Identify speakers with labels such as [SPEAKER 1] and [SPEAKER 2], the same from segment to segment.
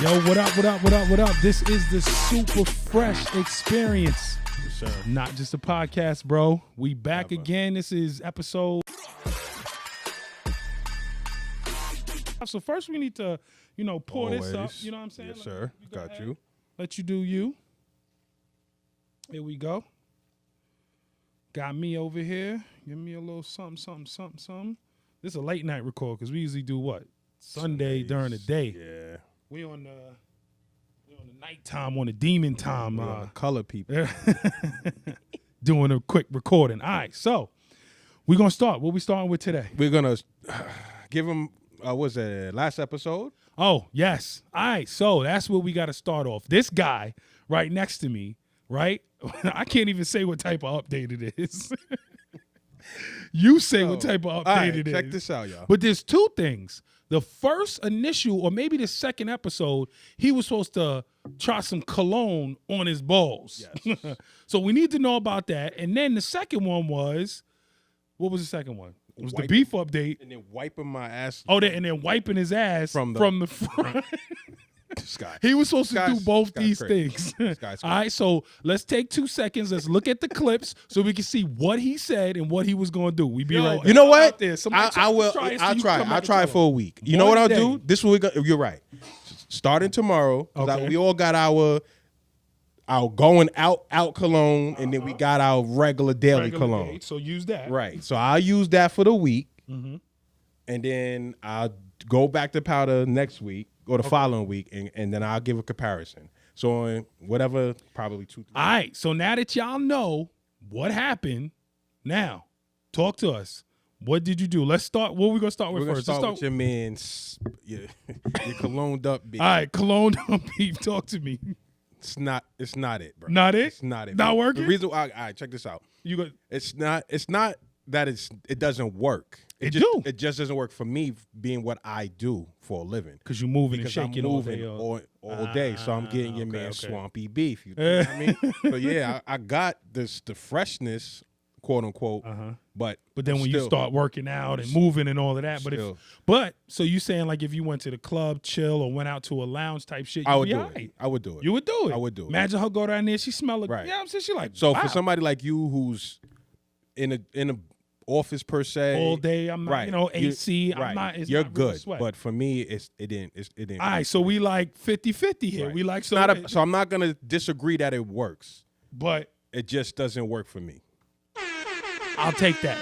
[SPEAKER 1] Yo, what up, what up, what up, what up? This is the Supa Fresh Experience.
[SPEAKER 2] Yes, sir.
[SPEAKER 1] Not just a podcast, bro. We back again. This is episode. So first we need to, pour this up. You know what I'm saying?
[SPEAKER 2] Yes, sir. Got you.
[SPEAKER 1] Let you do you. Here we go. Got me over here. Give me a little something. This is a late night record because we usually do what? Sunday during the day.
[SPEAKER 2] Yeah.
[SPEAKER 1] We on the nighttime, on the demon time.
[SPEAKER 2] Color people.
[SPEAKER 1] Doing a quick recording. All right, so we're going to start. What we starting with today?
[SPEAKER 2] We're going to give them, what's that, last episode?
[SPEAKER 1] Oh, yes. All right, so that's where we got to start off. This guy right next to me, right? I can't even say what type of update it is. You say what type of update it is.
[SPEAKER 2] Check this out, y'all.
[SPEAKER 1] But there's two things. The first initial, or maybe the second episode, he was supposed to try some cologne on his balls.
[SPEAKER 2] Yes.
[SPEAKER 1] So we need to know about that. And then the second one was, what was the second one? It was the
[SPEAKER 2] Wiping-
[SPEAKER 1] beef update.
[SPEAKER 2] And then wiping my ass.
[SPEAKER 1] Oh, and then wiping his ass from the front.
[SPEAKER 2] Sky.
[SPEAKER 1] He was supposed to do both
[SPEAKER 2] Sky's
[SPEAKER 1] these
[SPEAKER 2] crazy.
[SPEAKER 1] things.
[SPEAKER 2] Sky's
[SPEAKER 1] All right, so let's take 2 seconds. Let's look at the clips so we can see what he said and what he was going to do. We be right.
[SPEAKER 2] You know what?
[SPEAKER 1] There.
[SPEAKER 2] I will. I'll try. I'll try it for a week. You know
[SPEAKER 1] One
[SPEAKER 2] what I'll
[SPEAKER 1] day.
[SPEAKER 2] do? This what we got. You're right. Starting tomorrow, 'cause
[SPEAKER 1] Okay.
[SPEAKER 2] we all got our going out cologne, and then we got our regular daily
[SPEAKER 1] Regular
[SPEAKER 2] cologne.
[SPEAKER 1] date, so use that.
[SPEAKER 2] Right. So I'll use that for the week,
[SPEAKER 1] Mm-hmm.
[SPEAKER 2] and then I'll go back to powder next week or the following week, and then I'll give a comparison. So in whatever, probably 2-3.
[SPEAKER 1] All right, so now that y'all know what happened, now talk to us. What did you do? Let's start. What are we gonna start with
[SPEAKER 2] We're gonna
[SPEAKER 1] first?
[SPEAKER 2] start
[SPEAKER 1] Let's
[SPEAKER 2] with your man's your cologned up beef.
[SPEAKER 1] All right, cologne on beef. Talk to me.
[SPEAKER 2] It's not it, bro.
[SPEAKER 1] Not it?
[SPEAKER 2] It's not it.
[SPEAKER 1] Not
[SPEAKER 2] bro.
[SPEAKER 1] working?
[SPEAKER 2] The reason why, all right, check this out.
[SPEAKER 1] You go.
[SPEAKER 2] It's not that it doesn't work.
[SPEAKER 1] It
[SPEAKER 2] It just doesn't work for me being what I do for a living.
[SPEAKER 1] Because you're moving
[SPEAKER 2] Because
[SPEAKER 1] and
[SPEAKER 2] I'm
[SPEAKER 1] shaking
[SPEAKER 2] moving all day, so I'm getting your man swampy beef. You know what I mean? So yeah, I got the freshness, quote unquote. But
[SPEAKER 1] then when you
[SPEAKER 2] still,
[SPEAKER 1] start working out and moving and all of that,
[SPEAKER 2] Still.
[SPEAKER 1] so you saying like if you went to the club, chill, or went out to a lounge type shit,
[SPEAKER 2] I
[SPEAKER 1] you'd
[SPEAKER 2] would
[SPEAKER 1] be
[SPEAKER 2] do
[SPEAKER 1] all
[SPEAKER 2] it.
[SPEAKER 1] right.
[SPEAKER 2] I would do it.
[SPEAKER 1] You would do it.
[SPEAKER 2] I would do it.
[SPEAKER 1] Imagine her go down there, she smell like,
[SPEAKER 2] Right.
[SPEAKER 1] yeah, I'm saying she like.
[SPEAKER 2] So
[SPEAKER 1] wow.
[SPEAKER 2] for somebody like you who's in a office per se,
[SPEAKER 1] all day, I'm not,
[SPEAKER 2] right.
[SPEAKER 1] AC. I'm
[SPEAKER 2] right.
[SPEAKER 1] not. It's
[SPEAKER 2] You're
[SPEAKER 1] not real
[SPEAKER 2] good,
[SPEAKER 1] sweat.
[SPEAKER 2] but for me, it didn't.
[SPEAKER 1] All right, so we like 50-50 here.
[SPEAKER 2] Right.
[SPEAKER 1] We like
[SPEAKER 2] so I'm not gonna disagree that it works.
[SPEAKER 1] but
[SPEAKER 2] It just doesn't work for me.
[SPEAKER 1] I'll take that.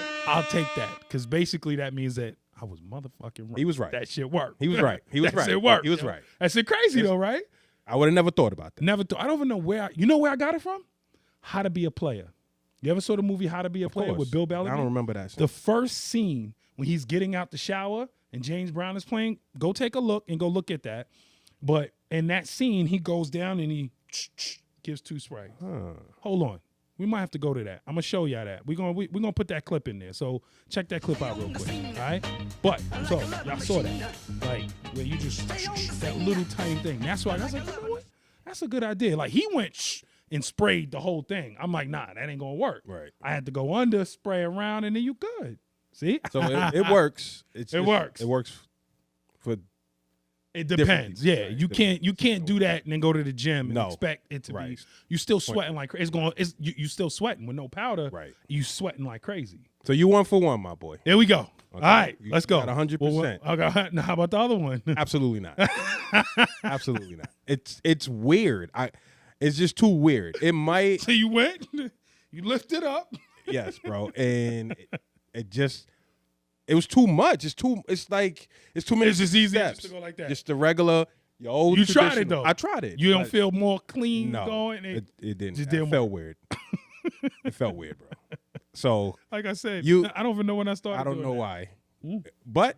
[SPEAKER 1] Because basically that means that I was motherfucking right.
[SPEAKER 2] He was right.
[SPEAKER 1] That shit worked.
[SPEAKER 2] He was right. He was
[SPEAKER 1] That
[SPEAKER 2] right.
[SPEAKER 1] shit worked.
[SPEAKER 2] He was
[SPEAKER 1] yo.
[SPEAKER 2] right.
[SPEAKER 1] That shit crazy though, right?
[SPEAKER 2] I would have never thought about that.
[SPEAKER 1] Never thought. I don't even know where. You know where I got it from? How to Be a Player. You ever saw the movie How to Be a Player with Bill Bellamy?
[SPEAKER 2] I don't remember that.
[SPEAKER 1] The first scene when he's getting out the shower and James Brown is playing, go take a look and go look at that. But in that scene, he goes down and he gives 2 sprays. Hold on. We might have to go to that. I'm gonna show y'all that. We're gonna put that clip in there. So check that clip out real quick. All right? But so y'all saw that. Like where you just that little tiny thing. That's why I was like, you know what? That's a good idea. Like he went and sprayed the whole thing. I'm like, nah, that ain't gonna work.
[SPEAKER 2] Right.
[SPEAKER 1] I had to go under, spray around, and then you good. See?
[SPEAKER 2] So it works.
[SPEAKER 1] It works.
[SPEAKER 2] It works for.
[SPEAKER 1] It depends. Yeah,
[SPEAKER 2] Right.
[SPEAKER 1] you can't do that and then go to the gym and expect it to be.
[SPEAKER 2] Right.
[SPEAKER 1] You still sweating like it's going. You still sweating with no powder.
[SPEAKER 2] Right.
[SPEAKER 1] You sweating like crazy.
[SPEAKER 2] So you 1 for 1, my boy.
[SPEAKER 1] There we go. All right,
[SPEAKER 2] You
[SPEAKER 1] let's go.
[SPEAKER 2] got 100%.
[SPEAKER 1] I got. Now, how about the other one?
[SPEAKER 2] Absolutely not. Absolutely not. It's weird. It's just too weird. It might.
[SPEAKER 1] So you went. You lift it up.
[SPEAKER 2] Yes, bro. And it was too much. It's too many.
[SPEAKER 1] It's just easy
[SPEAKER 2] steps.
[SPEAKER 1] just to go like that.
[SPEAKER 2] Just the regular. Your old
[SPEAKER 1] You tried it
[SPEAKER 2] traditional-
[SPEAKER 1] though.
[SPEAKER 2] I tried it.
[SPEAKER 1] You don't
[SPEAKER 2] but
[SPEAKER 1] feel more clean
[SPEAKER 2] no,
[SPEAKER 1] going.
[SPEAKER 2] it didn't.
[SPEAKER 1] just
[SPEAKER 2] It
[SPEAKER 1] didn't
[SPEAKER 2] felt weird. It felt weird, bro. So
[SPEAKER 1] Like I said,
[SPEAKER 2] You-
[SPEAKER 1] I don't even know when I started.
[SPEAKER 2] I don't
[SPEAKER 1] doing
[SPEAKER 2] know
[SPEAKER 1] that.
[SPEAKER 2] why, but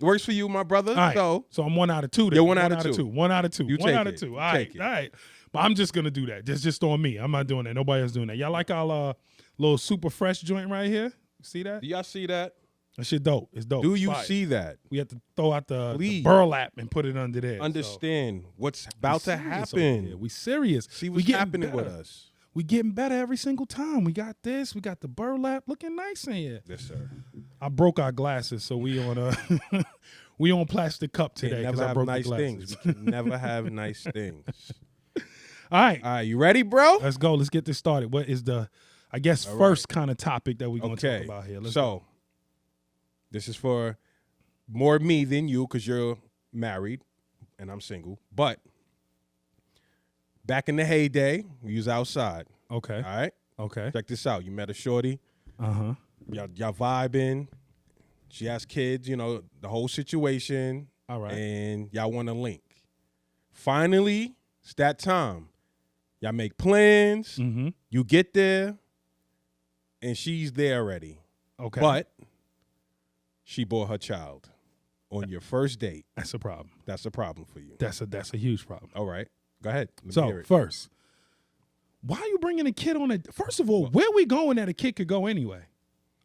[SPEAKER 2] it works for you, my brother.
[SPEAKER 1] All right. So I'm 1 out of 2. Then.
[SPEAKER 2] You're 1 out of 2.
[SPEAKER 1] 1 out of 2.
[SPEAKER 2] You
[SPEAKER 1] 1
[SPEAKER 2] take
[SPEAKER 1] out of
[SPEAKER 2] it.
[SPEAKER 1] 2.
[SPEAKER 2] You
[SPEAKER 1] All right.
[SPEAKER 2] take it.
[SPEAKER 1] All right. But I'm just gonna do that. That's just on me. I'm not doing that. Nobody else doing that. Y'all like our little super fresh joint right here? See that?
[SPEAKER 2] Do y'all see that?
[SPEAKER 1] That shit dope. It's dope.
[SPEAKER 2] Do
[SPEAKER 1] It's
[SPEAKER 2] you
[SPEAKER 1] fire.
[SPEAKER 2] see that?
[SPEAKER 1] We have to throw out the
[SPEAKER 2] Please.
[SPEAKER 1] burlap and put it under there.
[SPEAKER 2] Understand what's about to happen.
[SPEAKER 1] We serious.
[SPEAKER 2] See
[SPEAKER 1] we
[SPEAKER 2] what's
[SPEAKER 1] getting
[SPEAKER 2] happening with
[SPEAKER 1] better.
[SPEAKER 2] us.
[SPEAKER 1] We getting better every single time. We got this. We got the burlap looking nice in here.
[SPEAKER 2] Yes, sir.
[SPEAKER 1] I broke our glasses, so we on we on plastic cup today
[SPEAKER 2] Can't
[SPEAKER 1] because
[SPEAKER 2] never
[SPEAKER 1] I
[SPEAKER 2] have
[SPEAKER 1] broke
[SPEAKER 2] nice
[SPEAKER 1] the
[SPEAKER 2] things.
[SPEAKER 1] glasses.
[SPEAKER 2] We can never have nice things.
[SPEAKER 1] All right,
[SPEAKER 2] You ready, bro?
[SPEAKER 1] let's go. Let's get this started. What is the, I guess, first kind of topic that we're going to talk about here? Let's go.
[SPEAKER 2] This is for more me than you because you're married and I'm single. But back in the heyday, we was outside.
[SPEAKER 1] Okay.
[SPEAKER 2] All right?
[SPEAKER 1] Okay.
[SPEAKER 2] Check this out. You met a shorty.
[SPEAKER 1] Uh-huh.
[SPEAKER 2] Y'all vibing. She has kids, the whole situation.
[SPEAKER 1] All right.
[SPEAKER 2] And y'all want to link. Finally, it's that time. Y'all make plans.
[SPEAKER 1] Mm-hmm.
[SPEAKER 2] You get there, and she's there already.
[SPEAKER 1] Okay.
[SPEAKER 2] But she brought her child on your first date.
[SPEAKER 1] That's a problem.
[SPEAKER 2] That's a problem for you.
[SPEAKER 1] That's a huge problem.
[SPEAKER 2] All right. Go ahead. Let me
[SPEAKER 1] So,
[SPEAKER 2] hear it.
[SPEAKER 1] first, why are you bringing a kid on a, first of all, where we going that a kid could go anyway?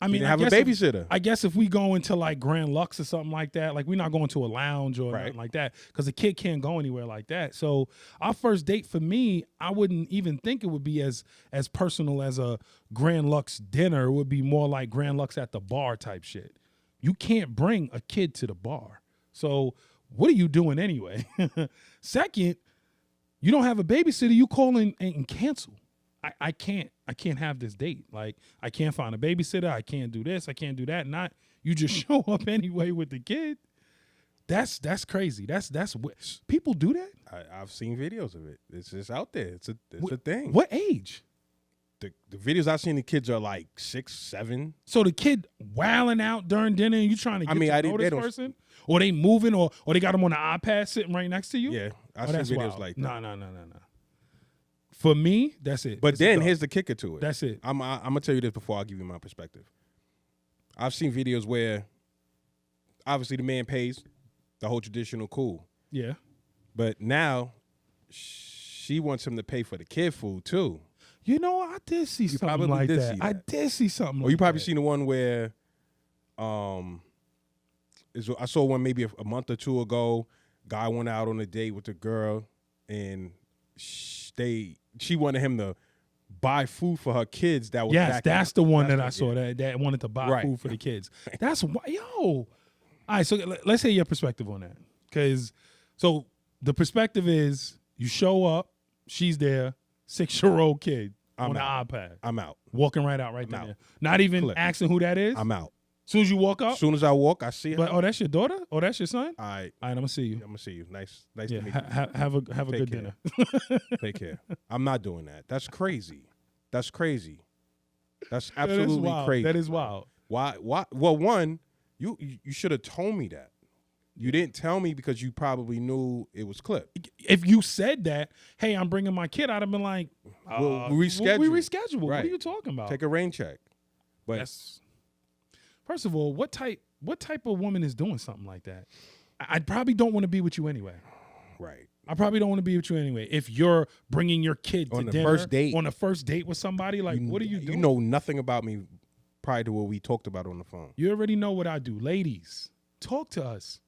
[SPEAKER 1] I mean,
[SPEAKER 2] have a babysitter.
[SPEAKER 1] I guess if we go into like Grand Lux or something like that, like we're not going to a lounge or nothing like that because a kid can't go anywhere like that. So our first date for me, I wouldn't even think it would be as personal as a Grand Lux dinner. It would be more like Grand Lux at the bar type shit. You can't bring a kid to the bar. So what are you doing anyway? Second, you don't have a babysitter. You call in and cancel. I can't have this date. Like, I can't find a babysitter. I can't do this. I can't do that. Not you just show up anyway with the kid. That's crazy. That's people do that.
[SPEAKER 2] I've seen videos of it. It's just out there. It's a thing.
[SPEAKER 1] What age?
[SPEAKER 2] The videos I've seen, the kids are like 6, 7.
[SPEAKER 1] So the kid wilding out during dinner and you trying to get to know this person? Or they moving or they got them on the iPad sitting right next to you?
[SPEAKER 2] Yeah, I've seen videos like that.
[SPEAKER 1] No. For me, that's it.
[SPEAKER 2] But then here's the kicker to it.
[SPEAKER 1] That's it.
[SPEAKER 2] I'm gonna tell you this before I give you my perspective. I've seen videos where obviously the man pays the whole traditional cool.
[SPEAKER 1] Yeah.
[SPEAKER 2] But now she wants him to pay for the kid food too.
[SPEAKER 1] You know, I did see something like that. I did see something like that.
[SPEAKER 2] Or you probably seen the one where I saw one maybe a month or two ago. Guy went out on a date with a girl and she wanted him to buy food for her kids. That was
[SPEAKER 1] that's the one that I saw that wanted to buy food for the kids. That's why, All right, so let's hear your perspective on that. Because so the perspective is you show up, she's there, 6-year-old kid on the iPad.
[SPEAKER 2] I'm out.
[SPEAKER 1] Walking right out there. Not even asking who that is.
[SPEAKER 2] I'm out.
[SPEAKER 1] As soon as you walk up?
[SPEAKER 2] As soon as I walk, I see her.
[SPEAKER 1] But, that's your daughter? Oh, that's your son?
[SPEAKER 2] All right,
[SPEAKER 1] I'm going to see you.
[SPEAKER 2] I'm going to see you. Nice to meet you.
[SPEAKER 1] Have a good dinner.
[SPEAKER 2] Take care. I'm not doing that. That's crazy. That's absolutely crazy.
[SPEAKER 1] That is wild.
[SPEAKER 2] Why? Well, one, you should have told me that. You didn't tell me because you probably knew it was clipped.
[SPEAKER 1] If you said that, hey, I'm bringing my kid, I'd have been like,
[SPEAKER 2] we'll reschedule.
[SPEAKER 1] We reschedule.
[SPEAKER 2] Right.
[SPEAKER 1] What are you talking about?
[SPEAKER 2] Take a rain check. But
[SPEAKER 1] first of all, what type of woman is doing something like that? I probably don't want to be with you anyway.
[SPEAKER 2] Right.
[SPEAKER 1] I probably don't want to be with you anyway. If you're bringing your kid
[SPEAKER 2] on
[SPEAKER 1] to
[SPEAKER 2] the
[SPEAKER 1] dinner,
[SPEAKER 2] first date,
[SPEAKER 1] on a first date with somebody, like, what are you doing?
[SPEAKER 2] You know nothing about me prior to what we talked about on the phone.
[SPEAKER 1] You already know what I do. Ladies, talk to us.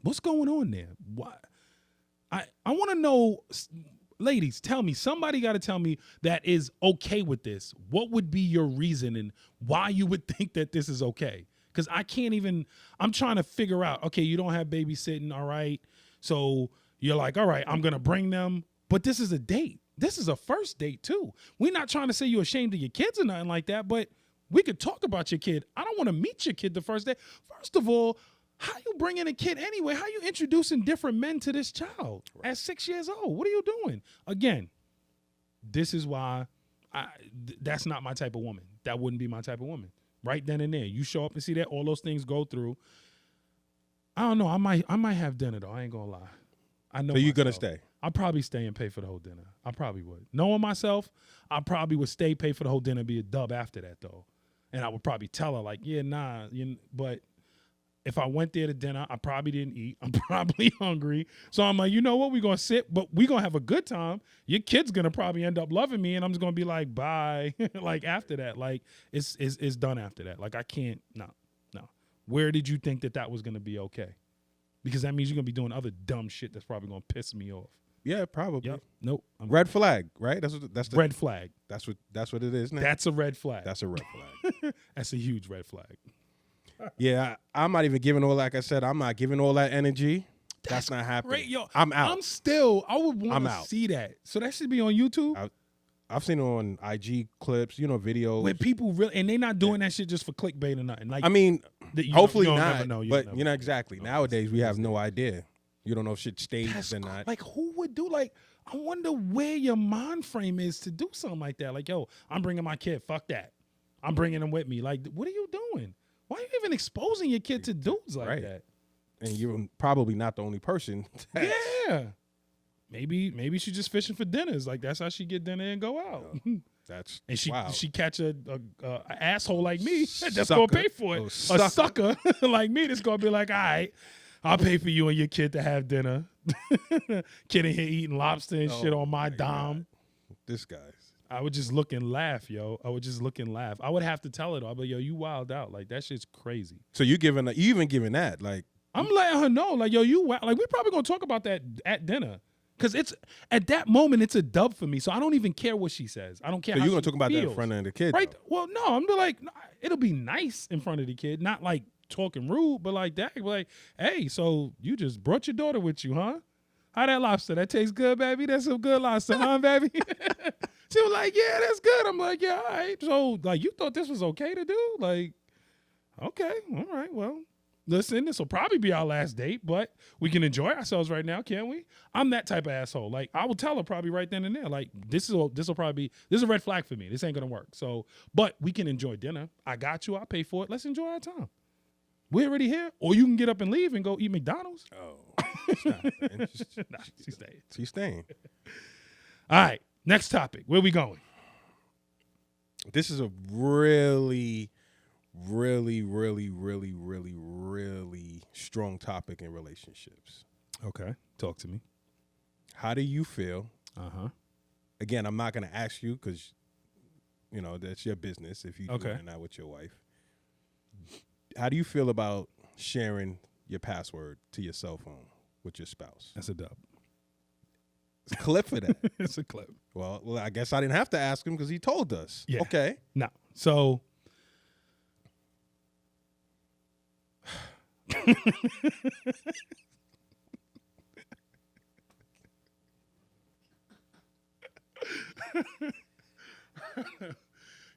[SPEAKER 1] What's going on there? What? I want to know, ladies, tell me. Somebody got to tell me that is okay with this. What would be your reason and why you would think that this is okay? Because I can't even, I'm trying to figure out, okay, you don't have babysitting, all right? So you're like, all right, I'm going to bring them. But this is a date. This is a first date too. We're not trying to say you're ashamed of your kids or nothing like that, but we could talk about your kid. I don't want to meet your kid the first day. First of all, how you bringing a kid anyway? How you introducing different men to this child at 6 years old? What are you doing? Again, this is why that's not my type of woman. That wouldn't be my type of woman. Right then and there. You show up and see that all those things go through. I don't know. I might have dinner though. I ain't gonna lie. I know.
[SPEAKER 2] So you're
[SPEAKER 1] myself.
[SPEAKER 2] gonna stay?
[SPEAKER 1] I'll probably stay and pay for the whole dinner. I probably would. Knowing myself, I probably would stay, pay for the whole dinner, be a dub after that though. And I would probably tell her like, yeah, nah, but if I went there to dinner, I probably didn't eat. I'm probably hungry. So I'm like, you know what? We're going to sit, but we're going to have a good time. Your kid's going to probably end up loving me, and I'm just going to be like, bye. Like, after that, like, it's done after that. Like, I can't, no. Where did you think that was going to be okay? Because that means you're going to be doing other dumb shit that's probably going to piss me off.
[SPEAKER 2] Yeah, probably.
[SPEAKER 1] Yep. Nope.
[SPEAKER 2] Red flag, right? That's the
[SPEAKER 1] red flag.
[SPEAKER 2] That's what it is now.
[SPEAKER 1] That's a red flag.
[SPEAKER 2] That's a red flag.
[SPEAKER 1] That's a huge red flag.
[SPEAKER 2] Yeah, I'm not even giving all. Like I said, I'm not giving all that energy. That's not happening.
[SPEAKER 1] Great, yo,
[SPEAKER 2] I'm out.
[SPEAKER 1] I would want to see that. So that should be on YouTube.
[SPEAKER 2] I've seen it on IG clips, videos.
[SPEAKER 1] Where people really, and they not doing that shit just for clickbait or nothing. Like,
[SPEAKER 2] I mean, hopefully not. But exactly.
[SPEAKER 1] No,
[SPEAKER 2] nowadays we have no idea. You don't know if shit staged or not.
[SPEAKER 1] Like, who would do I wonder where your mind frame is to do something like that. Like, yo, I'm bringing my kid. Fuck that. I'm bringing him with me. Like, what are you doing? Why are you even exposing your kid to dudes like that?
[SPEAKER 2] And you're probably not the only person.
[SPEAKER 1] Yeah. Maybe she's just fishing for dinners. Like, that's how she get dinner and go out.
[SPEAKER 2] And
[SPEAKER 1] she catch a asshole like me that's
[SPEAKER 2] Sucker.
[SPEAKER 1] gonna pay for it. A sucker like me that's gonna be like, all right, I'll pay for you and your kid to have dinner. Kid in here eating lobster and shit on my dime.
[SPEAKER 2] God. This guy's.
[SPEAKER 1] I would just look and laugh, yo. I would just look and laugh. I would have to tell her, I'll be like, yo, you wild out. Like, that shit's crazy.
[SPEAKER 2] So you even giving that, like,
[SPEAKER 1] I'm letting her know, like, yo, you wild. Like, we probably gonna talk about that at dinner. Cause it's at that moment, it's a dub for me. So I don't even care what she says. I don't care.
[SPEAKER 2] So
[SPEAKER 1] how
[SPEAKER 2] you're gonna
[SPEAKER 1] she
[SPEAKER 2] talk about
[SPEAKER 1] feels.
[SPEAKER 2] that in front of the kid,
[SPEAKER 1] right?
[SPEAKER 2] though.
[SPEAKER 1] Well, no, I'm be like, it'll be nice in front of the kid, not like talking rude, but like that. Like, hey, so you just brought your daughter with you, huh? How that lobster? That tastes good, baby. That's some good lobster, huh, baby? She was like, yeah, that's good. I'm like, yeah, all right. So, like, you thought this was okay to do? Like, okay, all right, well. Listen, this will probably be our last date, but we can enjoy ourselves right now, can't we? I'm that type of asshole. Like, I will tell her probably right then and there, like, this is a red flag for me. This ain't gonna work. So, but we can enjoy dinner. I got you. I'll pay for it. Let's enjoy our time. We're already here. Or you can get up and leave and go eat McDonald's.
[SPEAKER 2] Oh, stop, man.
[SPEAKER 1] Nah, she's staying.
[SPEAKER 2] She's staying.
[SPEAKER 1] All right, next topic. Where we going?
[SPEAKER 2] This is a really, really, really, really, really, really strong topic in relationships.
[SPEAKER 1] Okay, talk to me.
[SPEAKER 2] How do you feel?
[SPEAKER 1] Again,
[SPEAKER 2] I'm not going to ask you because, that's your business if you do it or not with your wife. How do you feel about sharing your password to your cell phone with your spouse?
[SPEAKER 1] That's a dub.
[SPEAKER 2] It's a clip for that.
[SPEAKER 1] It's a clip.
[SPEAKER 2] Well, I guess I didn't have to ask him because he told us.
[SPEAKER 1] Yeah.
[SPEAKER 2] Okay.
[SPEAKER 1] No. So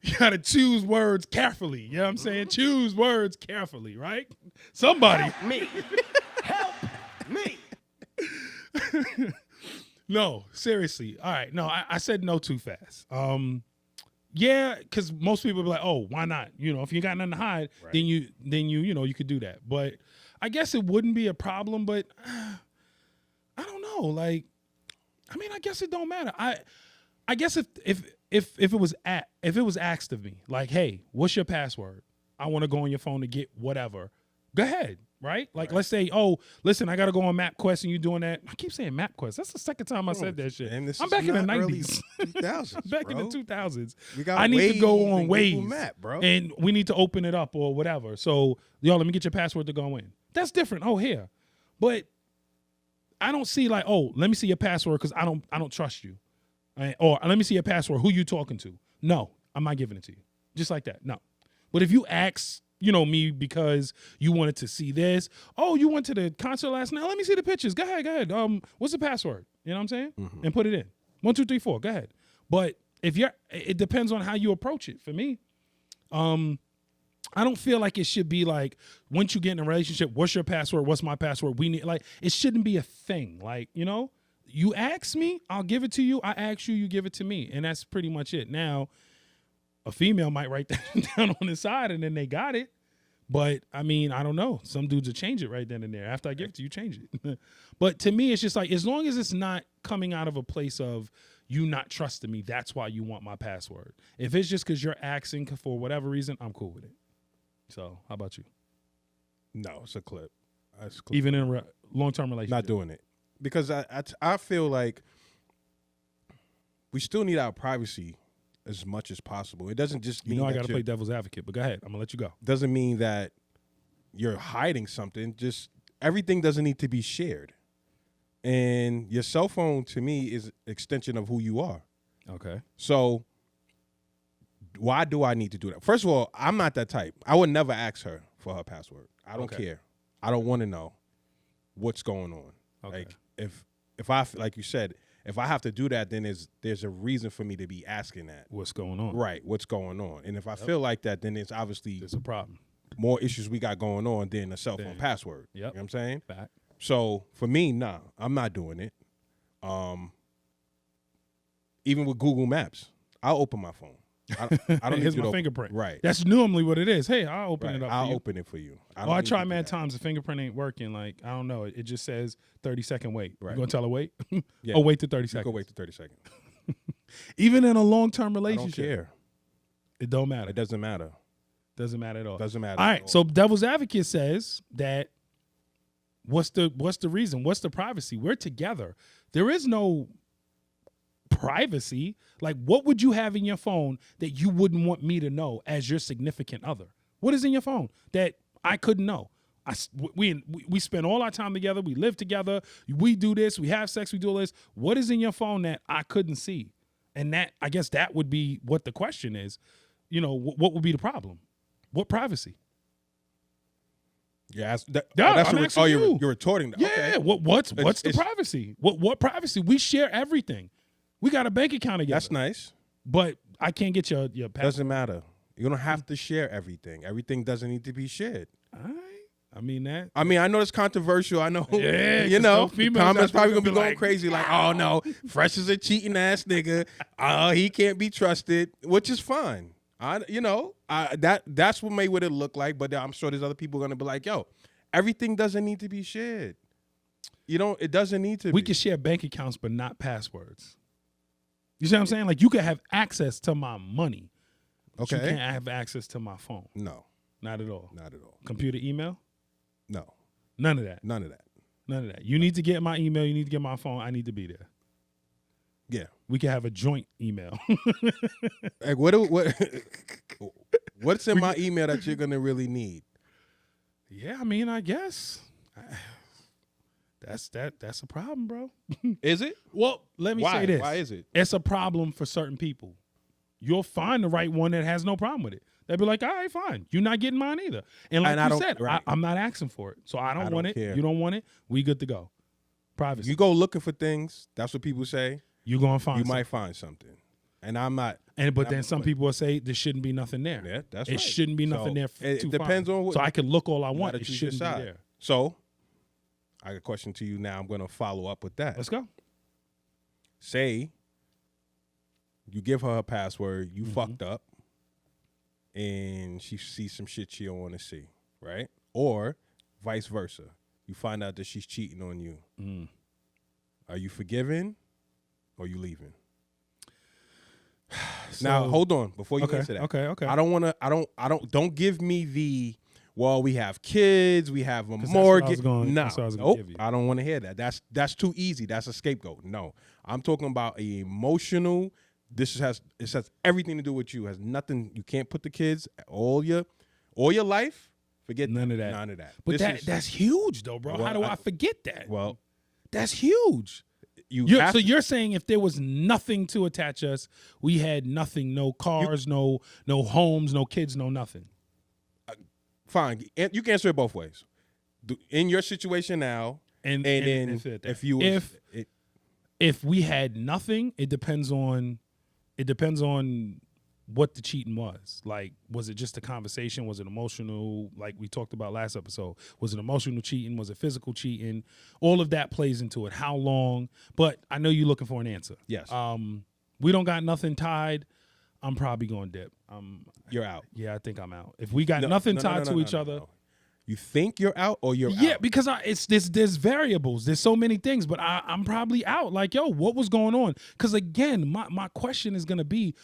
[SPEAKER 1] you gotta choose words carefully. You know what I'm saying? Choose words carefully, right? Somebody.
[SPEAKER 3] Help me. Help me.
[SPEAKER 1] No, seriously. All right. No, I said no too fast. Yeah, because most people be like, oh, why not? If you got nothing to hide,
[SPEAKER 2] Right.
[SPEAKER 1] then you could do that. But I guess it wouldn't be a problem, but I don't know. Like, I mean, I guess it don't matter. I guess if it was asked of me, like, hey, what's your password? I want to go on your phone to get whatever. Go ahead, right? Like, let's say, oh, listen, I got to go on MapQuest and you doing that. I keep saying MapQuest. That's the second time I said that shit.
[SPEAKER 2] Man, this
[SPEAKER 1] I'm
[SPEAKER 2] is
[SPEAKER 1] back in the
[SPEAKER 2] not early
[SPEAKER 1] 90s.
[SPEAKER 2] 2000s,
[SPEAKER 1] I'm back
[SPEAKER 2] bro.
[SPEAKER 1] in the 2000s.
[SPEAKER 2] We got
[SPEAKER 1] I need to go
[SPEAKER 2] Waze
[SPEAKER 1] on
[SPEAKER 2] and Google
[SPEAKER 1] Waze,
[SPEAKER 2] Map, bro.
[SPEAKER 1] and we need to open it up or whatever. So, yo, let me get your password to go in. That's different. Oh, here. But I don't see like, oh, let me see your password because I don't trust you. Or let me see your password. Who you talking to? No, I'm not giving it to you. Just like that. No. But if you ask, me because you wanted to see this. Oh, you went to the concert last night. Let me see the pictures. Go ahead. What's the password? You know what I'm saying?
[SPEAKER 2] Mm-hmm.
[SPEAKER 1] And put it in. 1, 2, 3, 4. Go ahead. But it depends on how you approach it. For me, I don't feel like it should be like, once you get in a relationship, what's your password? What's my password? We need, like, it shouldn't be a thing. Like, you ask me, I'll give it to you. I ask you, you give it to me. And that's pretty much it. Now, a female might write that down on the side and then they got it. But I mean, I don't know. Some dudes will change it right then and there. After I give it to you, change it. But to me, it's just like, as long as it's not coming out of a place of you not trusting me, that's why you want my password. If it's just because you're asking for whatever reason, I'm cool with it. So how about you?
[SPEAKER 2] No, it's a clip. It's a clip.
[SPEAKER 1] Even in a long-term relationship?
[SPEAKER 2] Not doing it. Because I feel like we still need our privacy as much as possible. It doesn't just mean
[SPEAKER 1] I got to play devil's advocate, but go ahead. I'm going to let you go.
[SPEAKER 2] Doesn't mean that you're hiding something. Just everything doesn't need to be shared. And your cell phone, to me, is an extension of who you are.
[SPEAKER 1] Okay.
[SPEAKER 2] So why do I need to do that? First of all, I'm not that type. I would never ask her for her password. I don't
[SPEAKER 1] Okay.
[SPEAKER 2] care. I don't want to know what's going on.
[SPEAKER 1] Okay.
[SPEAKER 2] Like if I, like you said, if I have to do that, then there's a reason for me to be asking that.
[SPEAKER 1] What's going on?
[SPEAKER 2] Right, what's going on? And if I feel like that, then it's obviously
[SPEAKER 1] There's a problem.
[SPEAKER 2] more issues we got going on than a cell phone
[SPEAKER 1] Then-
[SPEAKER 2] password.
[SPEAKER 1] Yep.
[SPEAKER 2] You know what I'm saying?
[SPEAKER 1] Fact.
[SPEAKER 2] So for me, nah, I'm not doing it. Even with Google Maps, I'll open my phone. I don't need
[SPEAKER 1] Here's
[SPEAKER 2] you
[SPEAKER 1] my
[SPEAKER 2] to
[SPEAKER 1] fingerprint.
[SPEAKER 2] Right.
[SPEAKER 1] That's normally what it is. Hey, I'll open
[SPEAKER 2] Right.
[SPEAKER 1] it up.
[SPEAKER 2] I'll
[SPEAKER 1] for you.
[SPEAKER 2] open it for you.
[SPEAKER 1] I
[SPEAKER 2] don't need
[SPEAKER 1] try
[SPEAKER 2] to do
[SPEAKER 1] mad
[SPEAKER 2] that.
[SPEAKER 1] times. The fingerprint ain't working. Like, I don't know. It just says 30-second wait.
[SPEAKER 2] Right.
[SPEAKER 1] You gonna tell her wait?
[SPEAKER 2] Yeah.
[SPEAKER 1] Oh, wait to 30
[SPEAKER 2] You
[SPEAKER 1] seconds.
[SPEAKER 2] go wait to 30 seconds.
[SPEAKER 1] Even in a long-term
[SPEAKER 2] I don't
[SPEAKER 1] relationship,
[SPEAKER 2] care.
[SPEAKER 1] it don't matter.
[SPEAKER 2] It doesn't matter.
[SPEAKER 1] Doesn't matter at all.
[SPEAKER 2] Doesn't matter.
[SPEAKER 1] All
[SPEAKER 2] at
[SPEAKER 1] right. So devil's advocate says that what's the reason? What's the privacy? We're together. There is no privacy. Like, what would you have in your phone that you wouldn't want me to know as your significant other? What is in your phone that I couldn't know? We spend all our time together. We live together. We do this. We have sex. We do all this. What is in your phone that I couldn't see? And that, I guess that would be what the question is. You know, what would be the problem? What privacy?
[SPEAKER 2] Yeah,
[SPEAKER 1] I'm asking you.
[SPEAKER 2] You're retorting that.
[SPEAKER 1] Yeah.
[SPEAKER 2] Okay.
[SPEAKER 1] What's the
[SPEAKER 2] It's-
[SPEAKER 1] privacy? What privacy? We share everything. We got a bank account together.
[SPEAKER 2] That's nice.
[SPEAKER 1] But I can't get your password.
[SPEAKER 2] Doesn't matter. You don't have to share everything. Everything doesn't need to be shared.
[SPEAKER 1] All right. I mean that.
[SPEAKER 2] I mean, I know it's controversial. I know,
[SPEAKER 1] Yeah,
[SPEAKER 2] you
[SPEAKER 1] 'cause
[SPEAKER 2] know,
[SPEAKER 1] some
[SPEAKER 2] the
[SPEAKER 1] females
[SPEAKER 2] comments
[SPEAKER 1] out there
[SPEAKER 2] probably
[SPEAKER 1] gonna
[SPEAKER 2] gonna be
[SPEAKER 1] be
[SPEAKER 2] going
[SPEAKER 1] like,
[SPEAKER 2] crazy. Like, oh no, Fresh is a cheating ass nigga. He can't be trusted, which is fine. That's what made what it look like. But I'm sure there's other people gonna be like, yo, everything doesn't need to be shared. It doesn't need to.
[SPEAKER 1] We
[SPEAKER 2] be.
[SPEAKER 1] can share bank accounts, but not passwords. You see what I'm saying? Like, you can have access to my money. But you
[SPEAKER 2] Okay.
[SPEAKER 1] can't have access to my phone.
[SPEAKER 2] No,
[SPEAKER 1] Not at all.
[SPEAKER 2] not at all.
[SPEAKER 1] Computer email?
[SPEAKER 2] No,
[SPEAKER 1] None of that.
[SPEAKER 2] none of that.
[SPEAKER 1] None of that. You need to get my email. You need to get my phone. I need to be there.
[SPEAKER 2] Yeah.
[SPEAKER 1] We can have a joint email.
[SPEAKER 2] Like, what's in my email that you're gonna really need?
[SPEAKER 1] Yeah, I mean, I guess that's a problem, bro.
[SPEAKER 2] Is it?
[SPEAKER 1] Well, let me
[SPEAKER 2] Why?
[SPEAKER 1] say this.
[SPEAKER 2] Why is it?
[SPEAKER 1] It's a problem for certain people. You'll find the right one that has no problem with it. They'll be like, all right, fine. You're not getting mine either. And like
[SPEAKER 2] And I
[SPEAKER 1] you
[SPEAKER 2] don't-
[SPEAKER 1] said,
[SPEAKER 2] right.
[SPEAKER 1] I'm not asking for it. So I don't
[SPEAKER 2] don't
[SPEAKER 1] want it.
[SPEAKER 2] care.
[SPEAKER 1] You don't want it. We good to go. Privacy.
[SPEAKER 2] You go looking for things. That's what people say.
[SPEAKER 1] You're going to find
[SPEAKER 2] You
[SPEAKER 1] something.
[SPEAKER 2] might find something, and I'm not.
[SPEAKER 1] But then some people will say there shouldn't be nothing there.
[SPEAKER 2] Yeah, that's
[SPEAKER 1] it
[SPEAKER 2] right.
[SPEAKER 1] shouldn't be nothing
[SPEAKER 2] So,
[SPEAKER 1] there.
[SPEAKER 2] it
[SPEAKER 1] to
[SPEAKER 2] depends
[SPEAKER 1] find.
[SPEAKER 2] on what-
[SPEAKER 1] So I can look all I
[SPEAKER 2] You
[SPEAKER 1] want.
[SPEAKER 2] gotta
[SPEAKER 1] It
[SPEAKER 2] choose your
[SPEAKER 1] shouldn't be
[SPEAKER 2] side.
[SPEAKER 1] there.
[SPEAKER 2] So, I got a question to you now. I'm going to follow up with that.
[SPEAKER 1] Let's go.
[SPEAKER 2] Say you give her a password, you
[SPEAKER 1] Mm-hmm.
[SPEAKER 2] fucked up, and she sees some shit she don't want to see, right? Or vice versa. You find out that she's cheating on you.
[SPEAKER 1] Mm.
[SPEAKER 2] Are you forgiving or you leaving?
[SPEAKER 1] So-
[SPEAKER 2] Now, hold on before you
[SPEAKER 1] Okay.
[SPEAKER 2] answer that.
[SPEAKER 1] Okay.
[SPEAKER 2] I don't want to. Don't give me the. Well, we have kids. We have a
[SPEAKER 1] 'Cause that's what I
[SPEAKER 2] mortgage.
[SPEAKER 1] was going-
[SPEAKER 2] No,
[SPEAKER 1] that's what I was gonna
[SPEAKER 2] nope.
[SPEAKER 1] give you.
[SPEAKER 2] I don't want to hear that. That's too easy. That's a scapegoat. No, I'm talking about a emotional. This has everything to do with you. Has nothing. You can't put the kids all your life. Forget
[SPEAKER 1] None of that.
[SPEAKER 2] None of that.
[SPEAKER 1] But
[SPEAKER 2] This
[SPEAKER 1] that's huge, though, bro.
[SPEAKER 2] Well,
[SPEAKER 1] How do I forget that?
[SPEAKER 2] well.
[SPEAKER 1] That's huge.
[SPEAKER 2] You have
[SPEAKER 1] So
[SPEAKER 2] to-
[SPEAKER 1] you're saying if there was nothing to attach us, we had nothing, no cars, no homes, no kids, no nothing.
[SPEAKER 2] fine. You can answer it both ways. In your situation now,
[SPEAKER 1] And
[SPEAKER 2] then
[SPEAKER 1] if
[SPEAKER 2] if you
[SPEAKER 1] if we had nothing, it depends on what the cheating was. Like, was it just a conversation? Was it emotional? Like we talked about last episode. Was it emotional cheating? Was it physical cheating? All of that plays into it. How long? But I know you're looking for an answer.
[SPEAKER 2] Yes.
[SPEAKER 1] We don't got nothing tied. I'm probably going to dip.
[SPEAKER 2] You're out.
[SPEAKER 1] Yeah, I think I'm out. If we got
[SPEAKER 2] No,
[SPEAKER 1] nothing
[SPEAKER 2] no,
[SPEAKER 1] tied
[SPEAKER 2] no,
[SPEAKER 1] to each
[SPEAKER 2] no,
[SPEAKER 1] other.
[SPEAKER 2] no. You think you're out or you're
[SPEAKER 1] Yeah,
[SPEAKER 2] out?
[SPEAKER 1] because there's variables. There's so many things, but I'm probably out. Like, yo, what was going on? Because again, my question is gonna be,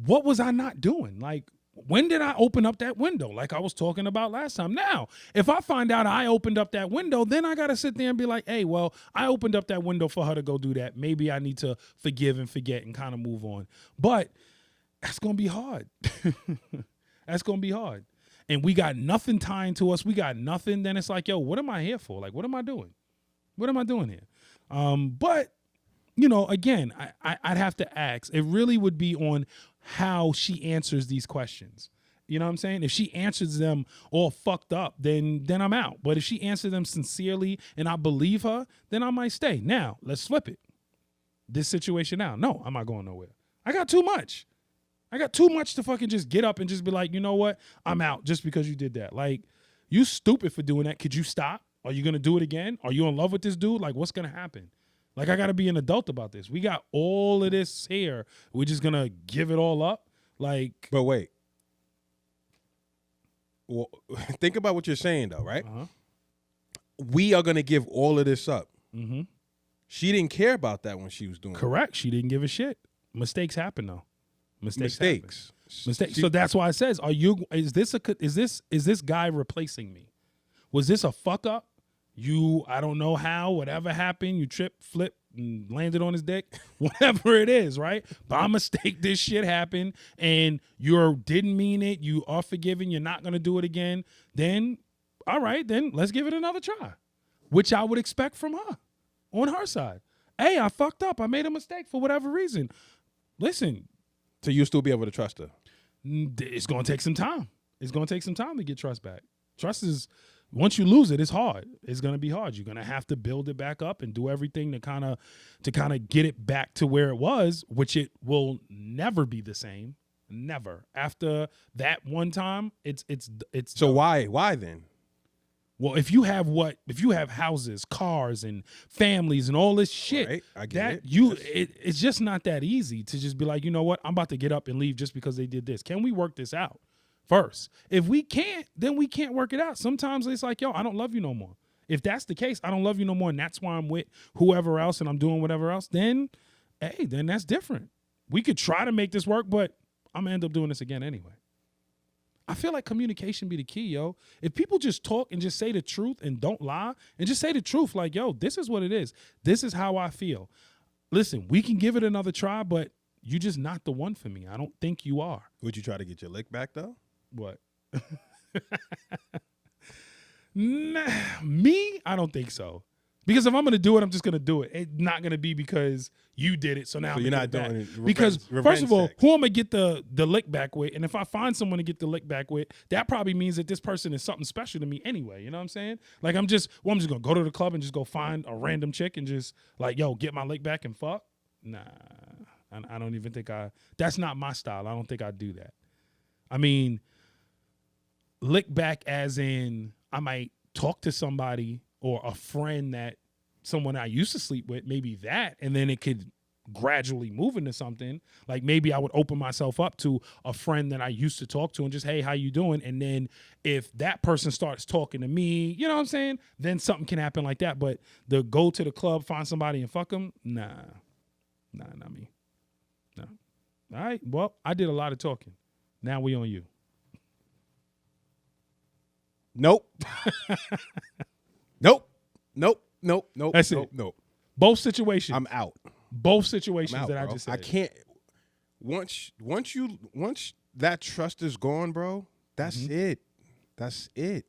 [SPEAKER 1] what was I not doing? Like, when did I open up that window? Like I was talking about last time. Now, if I find out I opened up that window, then I gotta sit there and be like, hey, well, I opened up that window for her to go do that. Maybe I need to forgive and forget and kind of move on. But that's gonna be hard. That's gonna be hard. And we got nothing tying to us. We got nothing. Then it's like, yo, what am I here for? Like, what am I doing? What am I doing here? But, you know, again, I'd have to ask. It really would be on how she answers these questions. You know what I'm saying? If she answers them all fucked up, then I'm out. But if she answers them sincerely and I believe her, then I might stay. Now, let's flip it. This situation now. No, I'm not going nowhere. I got too much. I got too much to fucking just get up and just be like, you know what? I'm out just because you did that. Like, you stupid for doing that. Could you stop? Are you going to do it again? Are you in love with this dude? Like, what's going to happen? Like, I got to be an adult about this. We got all of this here. We're just going to give it all up? Like.
[SPEAKER 2] But wait. Well, think about what you're saying, though, right?
[SPEAKER 1] Uh-huh.
[SPEAKER 2] We are going to give all of this up.
[SPEAKER 1] Mm-hmm.
[SPEAKER 2] She didn't care about that when she was doing
[SPEAKER 1] Correct. She didn't give a shit. Mistakes happen, though. Mistakes.
[SPEAKER 2] Mistakes.
[SPEAKER 1] So that's why it says, is this guy replacing me? Was this a fuck up? I don't know how, whatever happened, you tripped, flipped, and landed on his dick, whatever it is, right? By mistake, this shit happened, and you didn't mean it, you are forgiven, you're not going to do it again, then, all right, then let's give it another try, which I would expect from her, on her side. Hey, I fucked up, I made a mistake for whatever reason. Listen.
[SPEAKER 2] So you still be able to trust her?
[SPEAKER 1] It's going to take some time. It's going to take some time to get trust back. Trust is... Once you lose it, it's hard. It's gonna be hard. You're gonna have to build it back up and do everything to kind of get it back to where it was, which it will never be the same. Never. After that one time, it's.
[SPEAKER 2] So why then?
[SPEAKER 1] Well, if you have houses, cars, and families, and all this shit,
[SPEAKER 2] right, I get
[SPEAKER 1] it's just not that easy to just be like, you know what, I'm about to get up and leave just because they did this. Can we work this out? First, if we can't, then we can't work it out. Sometimes it's like, yo, I don't love you no more. If that's the case, I don't love you no more, and that's why I'm with whoever else and I'm doing whatever else, then, hey, then that's different. We could try to make this work, but I'm gonna end up doing this again anyway. I feel like communication be the key, yo. If people just talk and just say the truth and don't lie and just say the truth, like, yo, this is what it is. This is how I feel. Listen, we can give it another try, but you're just not the one for me. I don't think you are.
[SPEAKER 2] Would you try to get your lick back, though?
[SPEAKER 1] What? Nah, me? I don't think so. Because if I'm gonna do it, I'm just gonna do it. It's not gonna be because you did it. So now
[SPEAKER 2] you're not doing it.
[SPEAKER 1] Because first of all, who am I gonna get the lick back with? And if I find someone to get the lick back with, that probably means that this person is something special to me anyway. You know what I'm saying? Like I'm just gonna go to the club and just go find a random chick and just like, yo, get my lick back and fuck. Nah, I don't even think that's not my style. I don't think I'd do that. I mean, lick back as in I might talk to somebody or a friend that someone I used to sleep with, maybe that, and then it could gradually move into something. Like maybe I would open myself up to a friend that I used to talk to and just, hey, how you doing? And then if that person starts talking to me, you know what I'm saying? Then something can happen like that. But the go to the club, find somebody and fuck them, nah, not me. No. All right, well, I did a lot of talking. Now we on you.
[SPEAKER 2] Nope. Nope.
[SPEAKER 1] That's it.
[SPEAKER 2] Nope.
[SPEAKER 1] Both situations.
[SPEAKER 2] I'm out.
[SPEAKER 1] Both situations
[SPEAKER 2] I'm out,
[SPEAKER 1] that
[SPEAKER 2] bro.
[SPEAKER 1] I just said.
[SPEAKER 2] I can't. Once that trust is gone, bro, that's it. That's it.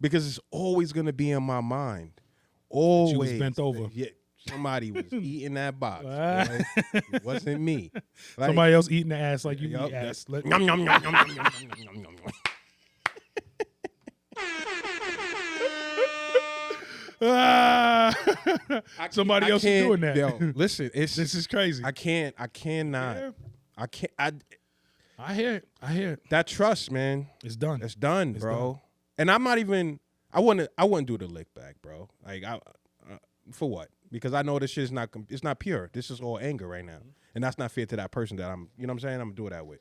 [SPEAKER 2] Because it's always gonna be in my mind. Always.
[SPEAKER 1] She was bent over.
[SPEAKER 2] Yeah, somebody was eating that box. Boy. It wasn't me. Like,
[SPEAKER 1] somebody else eating the ass like you
[SPEAKER 2] yup,
[SPEAKER 1] eat ass.
[SPEAKER 2] Yum, yum, yum, yum, yum, yum, yum, yum, yum.
[SPEAKER 1] Somebody else is doing that.
[SPEAKER 2] Yo, listen,
[SPEAKER 1] This is crazy.
[SPEAKER 2] I cannot.
[SPEAKER 1] Yeah.
[SPEAKER 2] I
[SPEAKER 1] hear it.
[SPEAKER 2] that trust, man.
[SPEAKER 1] It's done.
[SPEAKER 2] It's done, bro. And I'm not even. I wouldn't do the lick back, bro. Like for what? Because I know this shit is not. It's not pure. This is all anger right now, and that's not fair to that person that I'm. You know what I'm saying? I'm gonna do that with.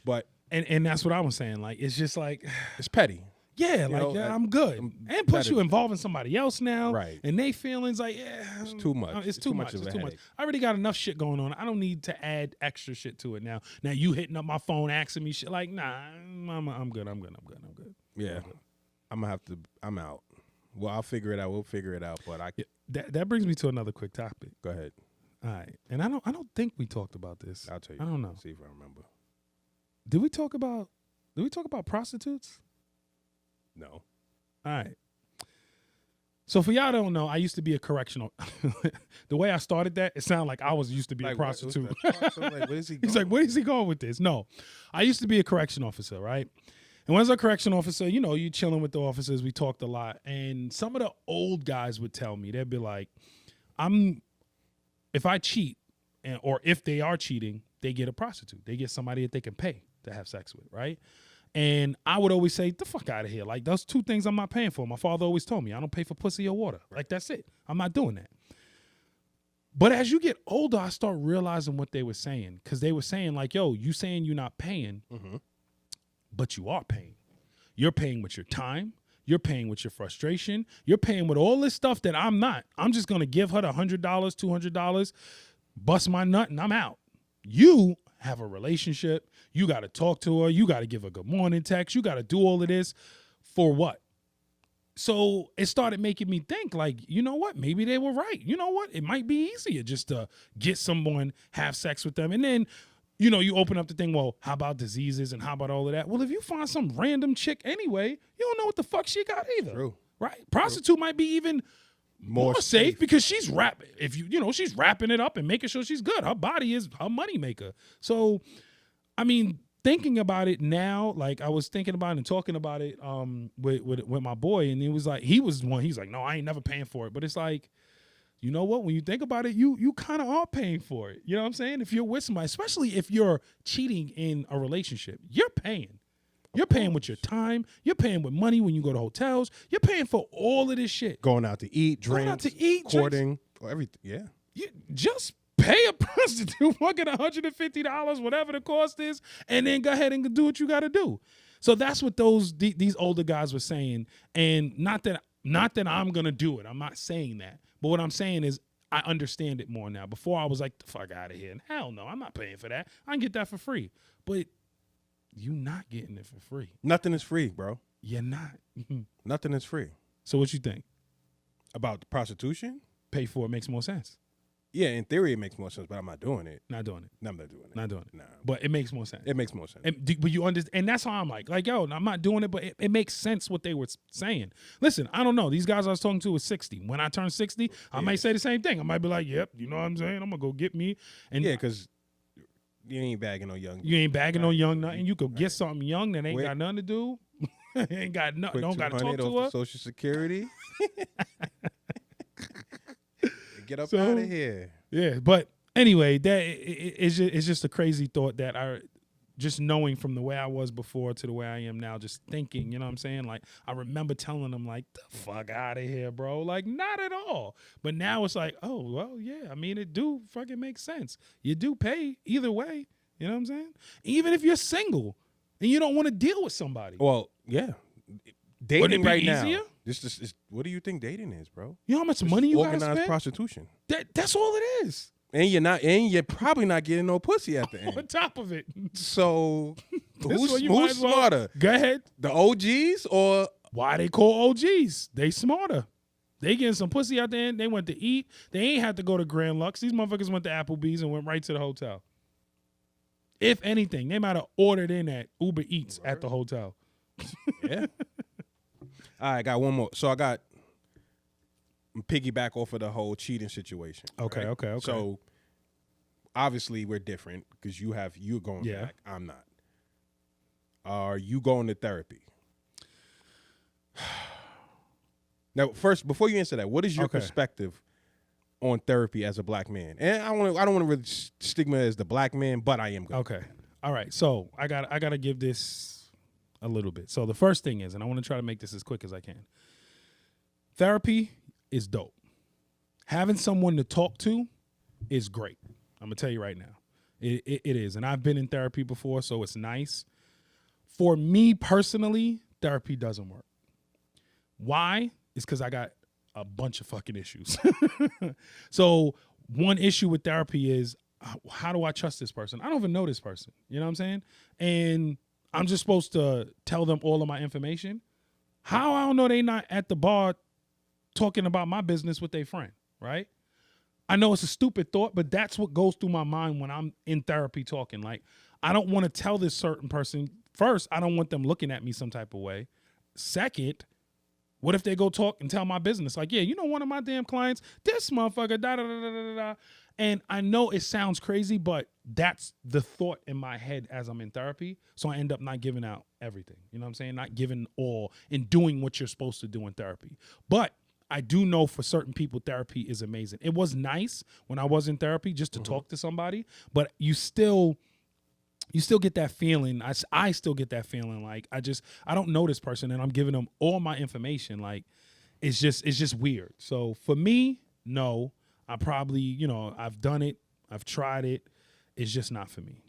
[SPEAKER 2] But
[SPEAKER 1] and that's what I was saying. Like it's just like
[SPEAKER 2] it's petty.
[SPEAKER 1] Yeah, like I'm good. And plus you involving somebody else now.
[SPEAKER 2] Right.
[SPEAKER 1] And they feelings like, yeah.
[SPEAKER 2] It's too much.
[SPEAKER 1] It's too much.
[SPEAKER 2] of a
[SPEAKER 1] It's too much.
[SPEAKER 2] headache.
[SPEAKER 1] I already got enough shit going on. I don't need to add extra shit to it now. Now you hitting up my phone asking me shit like, nah, I'm good.
[SPEAKER 2] Yeah. I'm out. Well, I'll figure it out. We'll figure it out. But
[SPEAKER 1] that brings me to another quick topic.
[SPEAKER 2] Go ahead.
[SPEAKER 1] All right. And I don't think we talked about this.
[SPEAKER 2] I'll tell you.
[SPEAKER 1] I don't know.
[SPEAKER 2] See if I remember.
[SPEAKER 1] Did we talk about prostitutes?
[SPEAKER 2] No.
[SPEAKER 1] All right. So for y'all don't know, I used to be a correctional. The way I started that, it sounded like I used to be a prostitute.
[SPEAKER 2] Like, where is he going?
[SPEAKER 1] He's like, where is he going with this? No, I used to be a correction officer, right? And when I was a correction officer, you know, you chilling with the officers. We talked a lot. And some of the old guys would tell me, they'd be like, if I cheat, or if they are cheating, they get a prostitute. They get somebody that they can pay to have sex with, right? And I would always say, the fuck out of here. Like, those two things I'm not paying for. My father always told me, I don't pay for pussy or water. Like, that's it. I'm not doing that. But as you get older, I start realizing what they were saying. Because they were saying, like, yo, you saying you're not paying, but you are paying. You're paying with your time. You're paying with your frustration. You're paying with all this stuff that I'm not. I'm just going to give her the $100, $200, bust my nut, and I'm out. You have a relationship. You got to talk to her. You got to give a good morning text. You got to do all of this for what? So it started making me think, like, you know what? Maybe they were right. You know what? It might be easier just to get someone, have sex with them. And then, you know, you open up the thing, well, how about diseases and how about all of that? Well, if you find some random chick anyway, you don't know what the fuck she got either.
[SPEAKER 2] True.
[SPEAKER 1] Right? Prostitute might be even more safe because she's rapping. If she's wrapping it up and making sure she's good. Her body is her money maker. So, I mean, thinking about it now, like I was thinking about it and talking about it with my boy, and he's like, no, I ain't never paying for it. But it's like, you know what? When you think about it, you kind of are paying for it. You know what I'm saying? If you're with somebody, especially if you're cheating in a relationship, you're paying. You're paying with your time. You're paying with money when you go to hotels. You're paying for all of this shit.
[SPEAKER 2] Going out to eat, drinks, courting, or everything. Yeah.
[SPEAKER 1] You just pay a prostitute fucking $150, whatever the cost is, and then go ahead and do what you got to do. So that's what these older guys were saying. And not that I'm gonna do it. I'm not saying that. But what I'm saying is I understand it more now. Before I was like, the fuck out of here. And hell no, I'm not paying for that. I can get that for free. But you not getting it for free.
[SPEAKER 2] Nothing is free, bro.
[SPEAKER 1] You're not.
[SPEAKER 2] Nothing is free.
[SPEAKER 1] So what you think?
[SPEAKER 2] About the prostitution?
[SPEAKER 1] Pay for it makes more sense.
[SPEAKER 2] Yeah, in theory it makes more sense, but I'm not doing it.
[SPEAKER 1] Not doing it.
[SPEAKER 2] No, I'm not doing it.
[SPEAKER 1] Not doing it.
[SPEAKER 2] Nah.
[SPEAKER 1] But it makes more sense.
[SPEAKER 2] It makes more sense.
[SPEAKER 1] But you understand, and that's how I'm like, yo, I'm not doing it, but it makes sense what they were saying. Listen, I don't know. These guys I was talking to was 60. When I turn 60, I might say the same thing. I might be like, yep, you know what I'm saying? I'm gonna go get me. And
[SPEAKER 2] yeah, because you ain't bagging no young.
[SPEAKER 1] You ain't bagging no young nothing. You could get something young that ain't got nothing to do. Ain't got nothing. Don't got to talk to her.
[SPEAKER 2] Social Security. Get up out of here.
[SPEAKER 1] Yeah, but anyway, it's just a crazy thought that just knowing from the way I was before to the way I am now, just thinking, you know what I'm saying? Like, I remember telling them, like, the fuck out of here, bro. Like, not at all. But now it's like, oh, well, yeah. I mean, it do fucking make sense. You do pay either way. You know what I'm saying? Even if you're single and you don't want to deal with somebody.
[SPEAKER 2] Well, yeah. Dating right now. What do you think dating is, bro?
[SPEAKER 1] You know how much money you guys spend?
[SPEAKER 2] Organized prostitution.
[SPEAKER 1] That's all it is.
[SPEAKER 2] And you're probably not getting no pussy at the end.
[SPEAKER 1] On top of it.
[SPEAKER 2] So who's smarter?
[SPEAKER 1] Go ahead.
[SPEAKER 2] The OGs or
[SPEAKER 1] why they call OGs? They smarter. They getting some pussy at the end. They went to eat. They ain't had to go to Grand Lux. These motherfuckers went to Applebee's and went right to the hotel. If anything, they might have ordered in at Uber Eats at the hotel.
[SPEAKER 2] Yeah. All right, I got one more. So I'm piggyback off of the whole cheating situation.
[SPEAKER 1] Okay,
[SPEAKER 2] right?
[SPEAKER 1] okay.
[SPEAKER 2] So obviously we're different because you're going back. I'm not. Are you going to therapy? Now, first, before you answer that, what is your perspective on therapy as a black man? And I don't want to really stigmatize the black man, but I am going.
[SPEAKER 1] Okay. All right. So I gotta give this a little bit. So the first thing is, and I want to try to make this as quick as I can. Therapy is dope. Having someone to talk to is great. I'm gonna tell you right now, it is. And I've been in therapy before, so it's nice. For me personally, therapy doesn't work. Why? It's because I got a bunch of fucking issues. So one issue with therapy is, how do I trust this person? I don't even know this person. You know what I'm saying? And I'm just supposed to tell them all of my information. How I don't know they not at the bar talking about my business with their friend, right? I know it's a stupid thought, but that's what goes through my mind when I'm in therapy talking. Like, I don't want to tell this certain person. First, I don't want them looking at me some type of way. Second, What if they go talk and tell my business? Like, yeah, you know, one of my damn clients, this motherfucker, da da da da da da. And I know it sounds crazy, but that's the thought in my head as I'm in therapy. So I end up not giving out everything. You know what I'm saying? Not giving all and doing what you're supposed to do in therapy. But I do know for certain people, therapy is amazing. It was nice when I was in therapy just to talk to somebody, but you still get that feeling. I still get that feeling like I don't know this person and I'm giving them all my information. Like it's just weird. So for me, no, I probably, you know, I've done it. I've tried it. It's just not for me.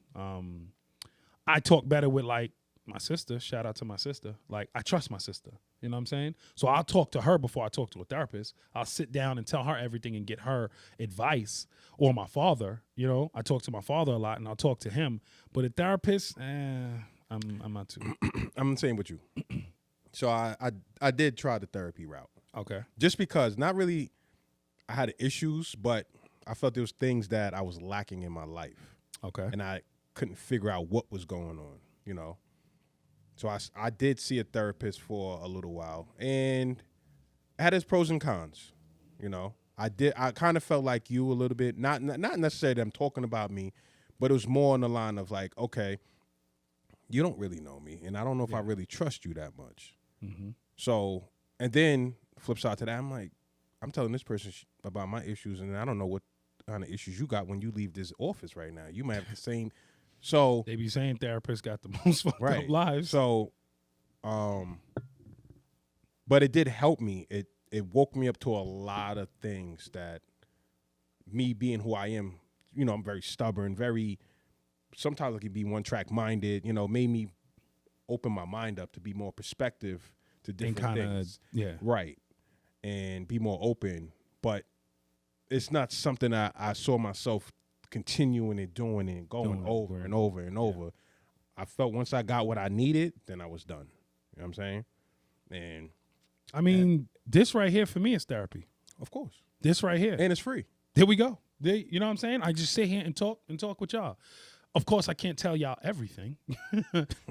[SPEAKER 1] I talk better with like my sister. Shout out to my sister. Like I trust my sister. You know what I'm saying? So I'll talk to her before I talk to a therapist. I'll sit down and tell her everything and get her advice. Or my father, you know, I talk to my father a lot and I'll talk to him. But a therapist, I'm not too.
[SPEAKER 2] I'm the same with you. So I did try the therapy route.
[SPEAKER 1] Okay.
[SPEAKER 2] Just because not really I had issues, but I felt there was things that I was lacking in my life.
[SPEAKER 1] Okay.
[SPEAKER 2] And I couldn't figure out what was going on, you know. So I did see a therapist for a little while, and it had its pros and cons, you know. I kind of felt like you a little bit, not necessarily that I'm talking about me, but it was more on the line of like, okay, you don't really know me, and I don't know if I really trust you that much. Mm-hmm. So, and then flip side to that, I'm like, I'm telling this person about my issues, and I don't know what kind of issues you got when you leave this office right now. You might have the same. So
[SPEAKER 1] they be saying therapists got the most fucked up lives.
[SPEAKER 2] So, but it did help me. It woke me up to a lot of things that me being who I am, you know, I'm very stubborn, sometimes I can be one track minded, you know, made me open my mind up to be more perspective to different things.
[SPEAKER 1] Yeah.
[SPEAKER 2] Right. And be more open. But it's not something I saw myself continuing and doing and going over and over and over. I felt once I got what I needed, then I was done. You know what I'm saying? And
[SPEAKER 1] I mean, this right here for me is therapy.
[SPEAKER 2] Of course.
[SPEAKER 1] This right here.
[SPEAKER 2] And it's free.
[SPEAKER 1] There we go. You know what I'm saying? I just sit here and talk with y'all. Of course, I can't tell y'all everything.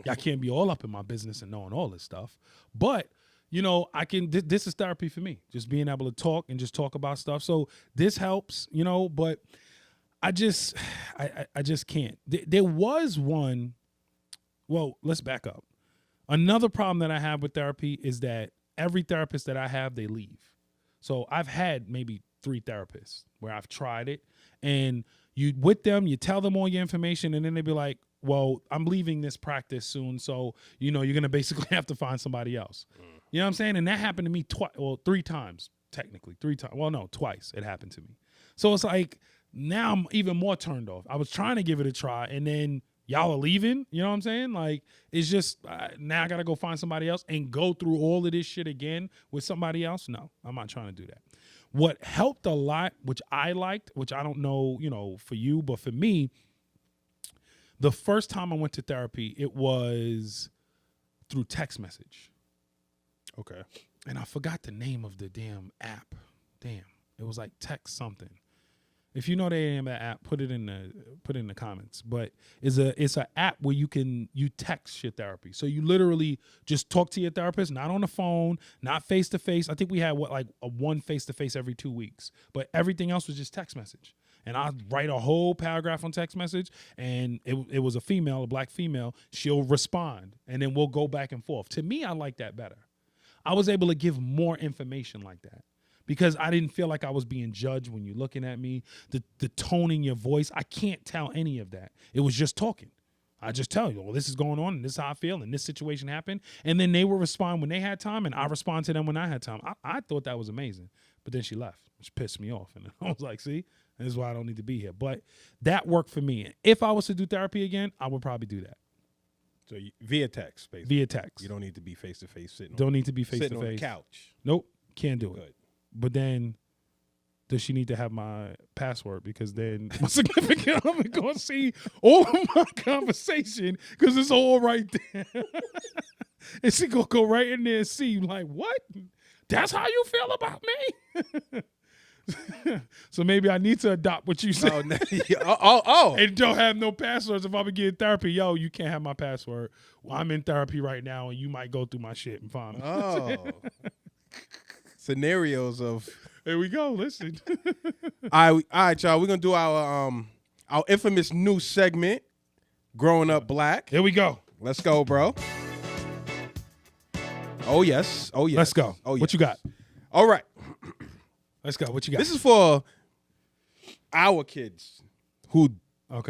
[SPEAKER 1] Y'all can't be all up in my business and knowing all this stuff. But, you know, I can. This is therapy for me. Just being able to talk and just talk about stuff. So this helps, you know, but I just can't. There was one. Well, let's back up. Another problem that I have with therapy is that every therapist that I have, they leave. So I've had maybe 3 therapists where I've tried it, and you with them, you tell them all your information, and then they be like, well, I'm leaving this practice soon, so, you know, you're going to basically have to find somebody else. You know what I'm saying? And that happened to me 3 times, technically. 3 times. Well, no, twice it happened to me. So it's like, now I'm even more turned off. I was trying to give it a try, and then y'all are leaving. You know what I'm saying? Like, it's just, now I got to go find somebody else and go through all of this shit again with somebody else? No, I'm not trying to do that. What helped a lot, which I liked, which I don't know, you know, for you, but for me, the first time I went to therapy, it was through text message.
[SPEAKER 2] Okay.
[SPEAKER 1] And I forgot the name of the damn app. Damn. It was like text something. If you know the name of that app, put it in the comments. But it's an app where you text your therapy. So you literally just talk to your therapist, not on the phone, not face to face. I think we had one face to face every 2 weeks, but everything else was just text message. And I write a whole paragraph on text message, and it was a female, a black female. She'll respond, and then we'll go back and forth. To me, I like that better. I was able to give more information like that, because I didn't feel like I was being judged when you're looking at me. The tone in your voice, I can't tell any of that. It was just talking. I just tell you, well, this is going on, and this is how I feel, and this situation happened. And then they would respond when they had time, and I respond to them when I had time. I thought that was amazing. But then she left, which pissed me off. And I was like, see, this is why I don't need to be here. But that worked for me. If I was to do therapy again, I would probably do that.
[SPEAKER 2] So via text, basically.
[SPEAKER 1] Via text.
[SPEAKER 2] You don't need to be face-to-face sitting.
[SPEAKER 1] Don't need to be face-to-face.
[SPEAKER 2] Sitting on the couch.
[SPEAKER 1] Nope, can't do it.
[SPEAKER 2] Good.
[SPEAKER 1] But then, does she need to have my password? Because then my significant other going to see all of my conversation, because it's all right there. And she going to go right in there and see, like, what? That's how you feel about me? So maybe I need to adopt what you said.
[SPEAKER 2] Oh.
[SPEAKER 1] And don't have no passwords. If I'm getting therapy, yo, you can't have my password. Well, I'm in therapy right now, and you might go through my shit and find me.
[SPEAKER 2] Oh. scenarios of.
[SPEAKER 1] There we go. Listen.
[SPEAKER 2] All right, y'all. We're gonna do our infamous new segment, Growing Up Black.
[SPEAKER 1] Here we go.
[SPEAKER 2] Let's go, bro. Oh yes.
[SPEAKER 1] Let's go.
[SPEAKER 2] Oh yes.
[SPEAKER 1] What you got?
[SPEAKER 2] All right.
[SPEAKER 1] Let's go. What you got?
[SPEAKER 2] This is for our kids who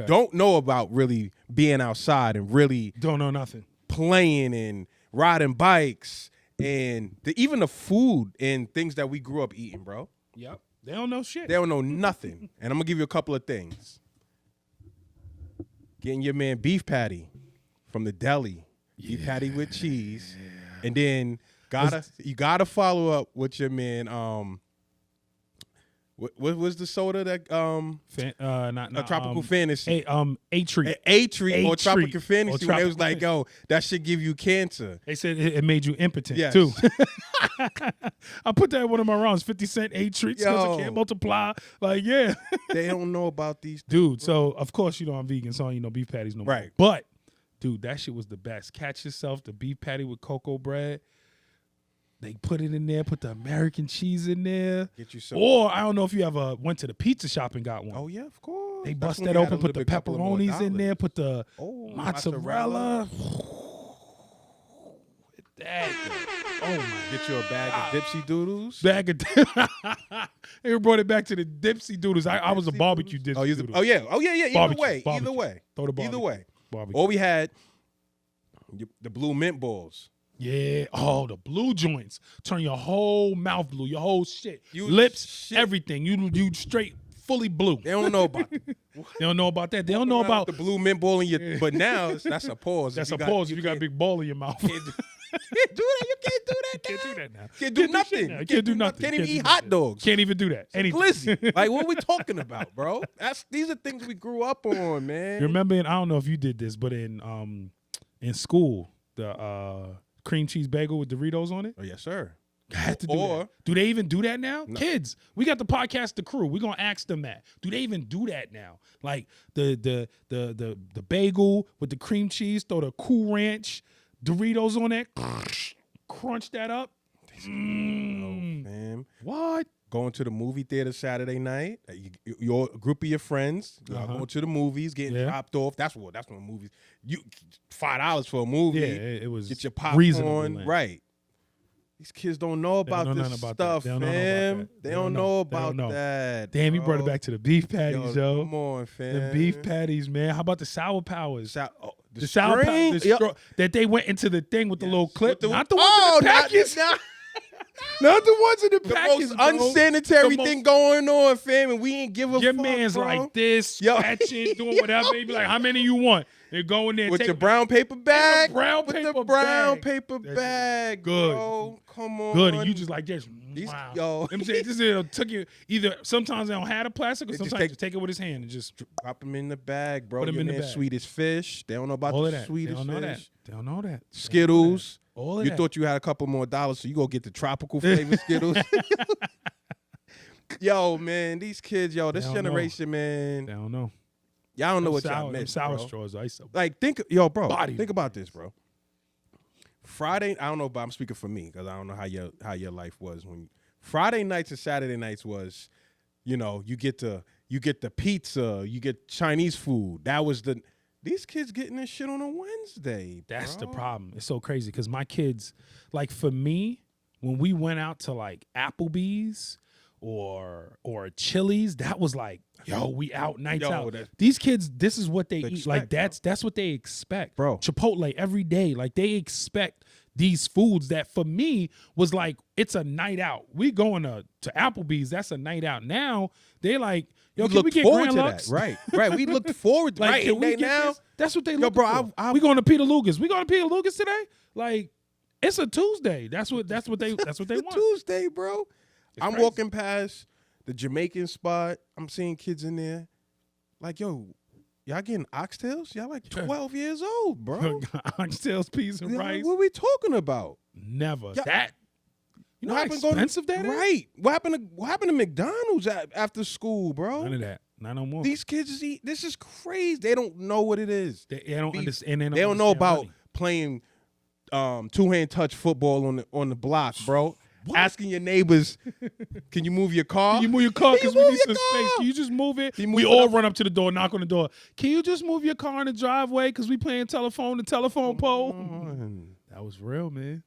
[SPEAKER 2] don't know about really being outside and really
[SPEAKER 1] don't know nothing,
[SPEAKER 2] playing and riding bikes and even the food and things that we grew up eating, bro.
[SPEAKER 1] Yep. They don't know shit.
[SPEAKER 2] They don't know nothing. And I'm gonna give you a couple of things. Getting your man beef patty from the deli, beef patty with cheese, and then you gotta follow up with your man. What was the soda that
[SPEAKER 1] not
[SPEAKER 2] Tropical Fantasy?
[SPEAKER 1] A treat.
[SPEAKER 2] A treat or Tropical Fantasy. When it was like,
[SPEAKER 1] Fantasy.
[SPEAKER 2] yo, that should give you cancer.
[SPEAKER 1] They said it made you impotent
[SPEAKER 2] Yes.
[SPEAKER 1] too. I put that in one of my rounds. 50 cent A treats because
[SPEAKER 2] Yo.
[SPEAKER 1] I can't multiply. Like, yeah.
[SPEAKER 2] They don't know about these
[SPEAKER 1] Dude,
[SPEAKER 2] things,
[SPEAKER 1] so of course I'm vegan, so I ain't no beef patties no more.
[SPEAKER 2] Right.
[SPEAKER 1] But dude, that shit was the best. Catch yourself the beef patty with cocoa bread. They put it in there, put the American cheese in there.
[SPEAKER 2] Get you some.
[SPEAKER 1] Or I don't know if you ever went to the pizza shop and got one.
[SPEAKER 2] Oh yeah, of course.
[SPEAKER 1] They
[SPEAKER 2] That's
[SPEAKER 1] bust
[SPEAKER 2] when
[SPEAKER 1] that
[SPEAKER 2] we had
[SPEAKER 1] open,
[SPEAKER 2] a
[SPEAKER 1] put the
[SPEAKER 2] little bit, couple of more
[SPEAKER 1] pepperonis in there,
[SPEAKER 2] dollars.
[SPEAKER 1] put the
[SPEAKER 2] Mozzarella.
[SPEAKER 1] mozzarella. That, oh my.
[SPEAKER 2] Get you a bag of Dipsy Doodles.
[SPEAKER 1] Bag of they brought it back to the Dipsy Doodles. I was a barbecue Dipsy Doodle.
[SPEAKER 2] Oh yeah. Either
[SPEAKER 1] Barbecue,
[SPEAKER 2] way.
[SPEAKER 1] Throw the barbecue.
[SPEAKER 2] Either way.
[SPEAKER 1] Barbecue.
[SPEAKER 2] Or we had the blue mint balls.
[SPEAKER 1] Yeah. Oh, the blue joints. Turn your whole mouth blue, your whole shit.
[SPEAKER 2] You
[SPEAKER 1] Lips,
[SPEAKER 2] shit.
[SPEAKER 1] everything. You straight fully blue.
[SPEAKER 2] They don't know about it.
[SPEAKER 1] They don't know about that. They don't know about
[SPEAKER 2] the blue mint ball in your. But now that's a pause.
[SPEAKER 1] that's
[SPEAKER 2] If
[SPEAKER 1] a pause if you got a big ball in your mouth.
[SPEAKER 2] Can't do that. You can't do that.
[SPEAKER 1] Can't do that now.
[SPEAKER 2] Can't do nothing.
[SPEAKER 1] Now. Can't do nothing.
[SPEAKER 2] Can't even
[SPEAKER 1] do
[SPEAKER 2] eat
[SPEAKER 1] nothing.
[SPEAKER 2] hot dogs.
[SPEAKER 1] Can't even do that. Anything.
[SPEAKER 2] Listen, like what are we talking about, bro? These are things we grew up on, man.
[SPEAKER 1] You remember? I don't know if you did this, but in school, the cream cheese bagel with Doritos on it.
[SPEAKER 2] Oh yes, sir.
[SPEAKER 1] I had to do that. Do they even do that now? No. Kids, we got the podcast, The Crew. We're gonna ask them that. Do they even do that now? Like the bagel with the cream cheese, throw the Cool Ranch Doritos on that, crunch that up.
[SPEAKER 2] Man.
[SPEAKER 1] What?
[SPEAKER 2] Going to the movie theater Saturday night. Your group of your friends going to the movies, getting dropped off. That's when movies. You $5 for a movie.
[SPEAKER 1] Yeah, it was.
[SPEAKER 2] Get your popcorn, right? These kids don't know about this stuff, fam. They don't know about that.
[SPEAKER 1] Damn, you brought it back to the beef patties, yo.
[SPEAKER 2] Come on, fam.
[SPEAKER 1] The beef patties, man. How about the sour powers?
[SPEAKER 2] The
[SPEAKER 1] sour powers that they went into the thing with the little clip. Not the ones in the package. Not the ones in the package.
[SPEAKER 2] The most unsanitary thing going on, fam, and we ain't give a
[SPEAKER 1] your
[SPEAKER 2] fuck,
[SPEAKER 1] man's
[SPEAKER 2] bro.
[SPEAKER 1] like this, scratching, doing whatever. They be like, how many you want? They go in there
[SPEAKER 2] with
[SPEAKER 1] take
[SPEAKER 2] your brown paper bag.
[SPEAKER 1] Brown
[SPEAKER 2] paper bag.
[SPEAKER 1] Good.
[SPEAKER 2] Bro. Come on.
[SPEAKER 1] Good. And you just like this.
[SPEAKER 2] Wow.
[SPEAKER 1] Yo. I'm saying this took you either sometimes they don't have the plastic or sometimes you take it with his hand and just
[SPEAKER 2] drop them in the bag, bro.
[SPEAKER 1] Put them in the bag.
[SPEAKER 2] Swedish fish. They don't know about
[SPEAKER 1] all
[SPEAKER 2] the Swedish
[SPEAKER 1] fish.
[SPEAKER 2] They
[SPEAKER 1] don't know that.
[SPEAKER 2] Skittles.
[SPEAKER 1] All of
[SPEAKER 2] you
[SPEAKER 1] that.
[SPEAKER 2] thought you had a couple more dollars, so you go get the tropical flavor Skittles. Yo, man, these kids, this generation, man.
[SPEAKER 1] They don't know.
[SPEAKER 2] Y'all don't know what y'all miss,
[SPEAKER 1] sour
[SPEAKER 2] bro.
[SPEAKER 1] straws.
[SPEAKER 2] Like, think about this, bro. Friday, I don't know, but I'm speaking for me because I don't know how your life was when Friday nights and Saturday nights was, you get the pizza, you get Chinese food. That was these kids getting this shit on a Wednesday.
[SPEAKER 1] That's
[SPEAKER 2] bro.
[SPEAKER 1] the problem. It's so crazy because my kids, like for me, when we went out to like Applebee's or Chili's, that was like, yo, we out nights out. These kids, this is what they eat. Like that's what they expect,
[SPEAKER 2] bro.
[SPEAKER 1] Chipotle every day. Like they expect these foods that for me was like, it's a night out. We going to Applebee's. That's a night out. Now they're like, yo, can we get Grand Lux?
[SPEAKER 2] Right. We looked forward to
[SPEAKER 1] like,
[SPEAKER 2] right now.
[SPEAKER 1] This? That's what they look
[SPEAKER 2] for.
[SPEAKER 1] We going to Peter Luger's. We going to Peter Luger's today? Like, it's a Tuesday. That's what they want.
[SPEAKER 2] Tuesday, bro. I'm
[SPEAKER 1] crazy.
[SPEAKER 2] walking past the Jamaican spot. I'm seeing kids in there. Like, yo, y'all getting oxtails? Y'all like 12 years old, bro.
[SPEAKER 1] Oxtails, peas, and rice.
[SPEAKER 2] What are we talking about?
[SPEAKER 1] Never.
[SPEAKER 2] Yeah.
[SPEAKER 1] That. You know how expensive that is?
[SPEAKER 2] Right. What happened to McDonald's after school, bro?
[SPEAKER 1] None of that. Not no more.
[SPEAKER 2] These kids eat. This is crazy. They don't know what it is.
[SPEAKER 1] They don't understand.
[SPEAKER 2] They don't know about playing two-hand touch football on the block, bro. asking your neighbors, can you move your car?
[SPEAKER 1] Can you move your car?
[SPEAKER 2] Can you
[SPEAKER 1] Because we
[SPEAKER 2] move
[SPEAKER 1] need
[SPEAKER 2] your
[SPEAKER 1] some space.
[SPEAKER 2] car?
[SPEAKER 1] Can you just move it?
[SPEAKER 2] Can you
[SPEAKER 1] We
[SPEAKER 2] move it
[SPEAKER 1] all
[SPEAKER 2] up?
[SPEAKER 1] run up to the door, knock on the door. Can you just move your car in the driveway? Because we playing telephone to telephone pole. That was real, man.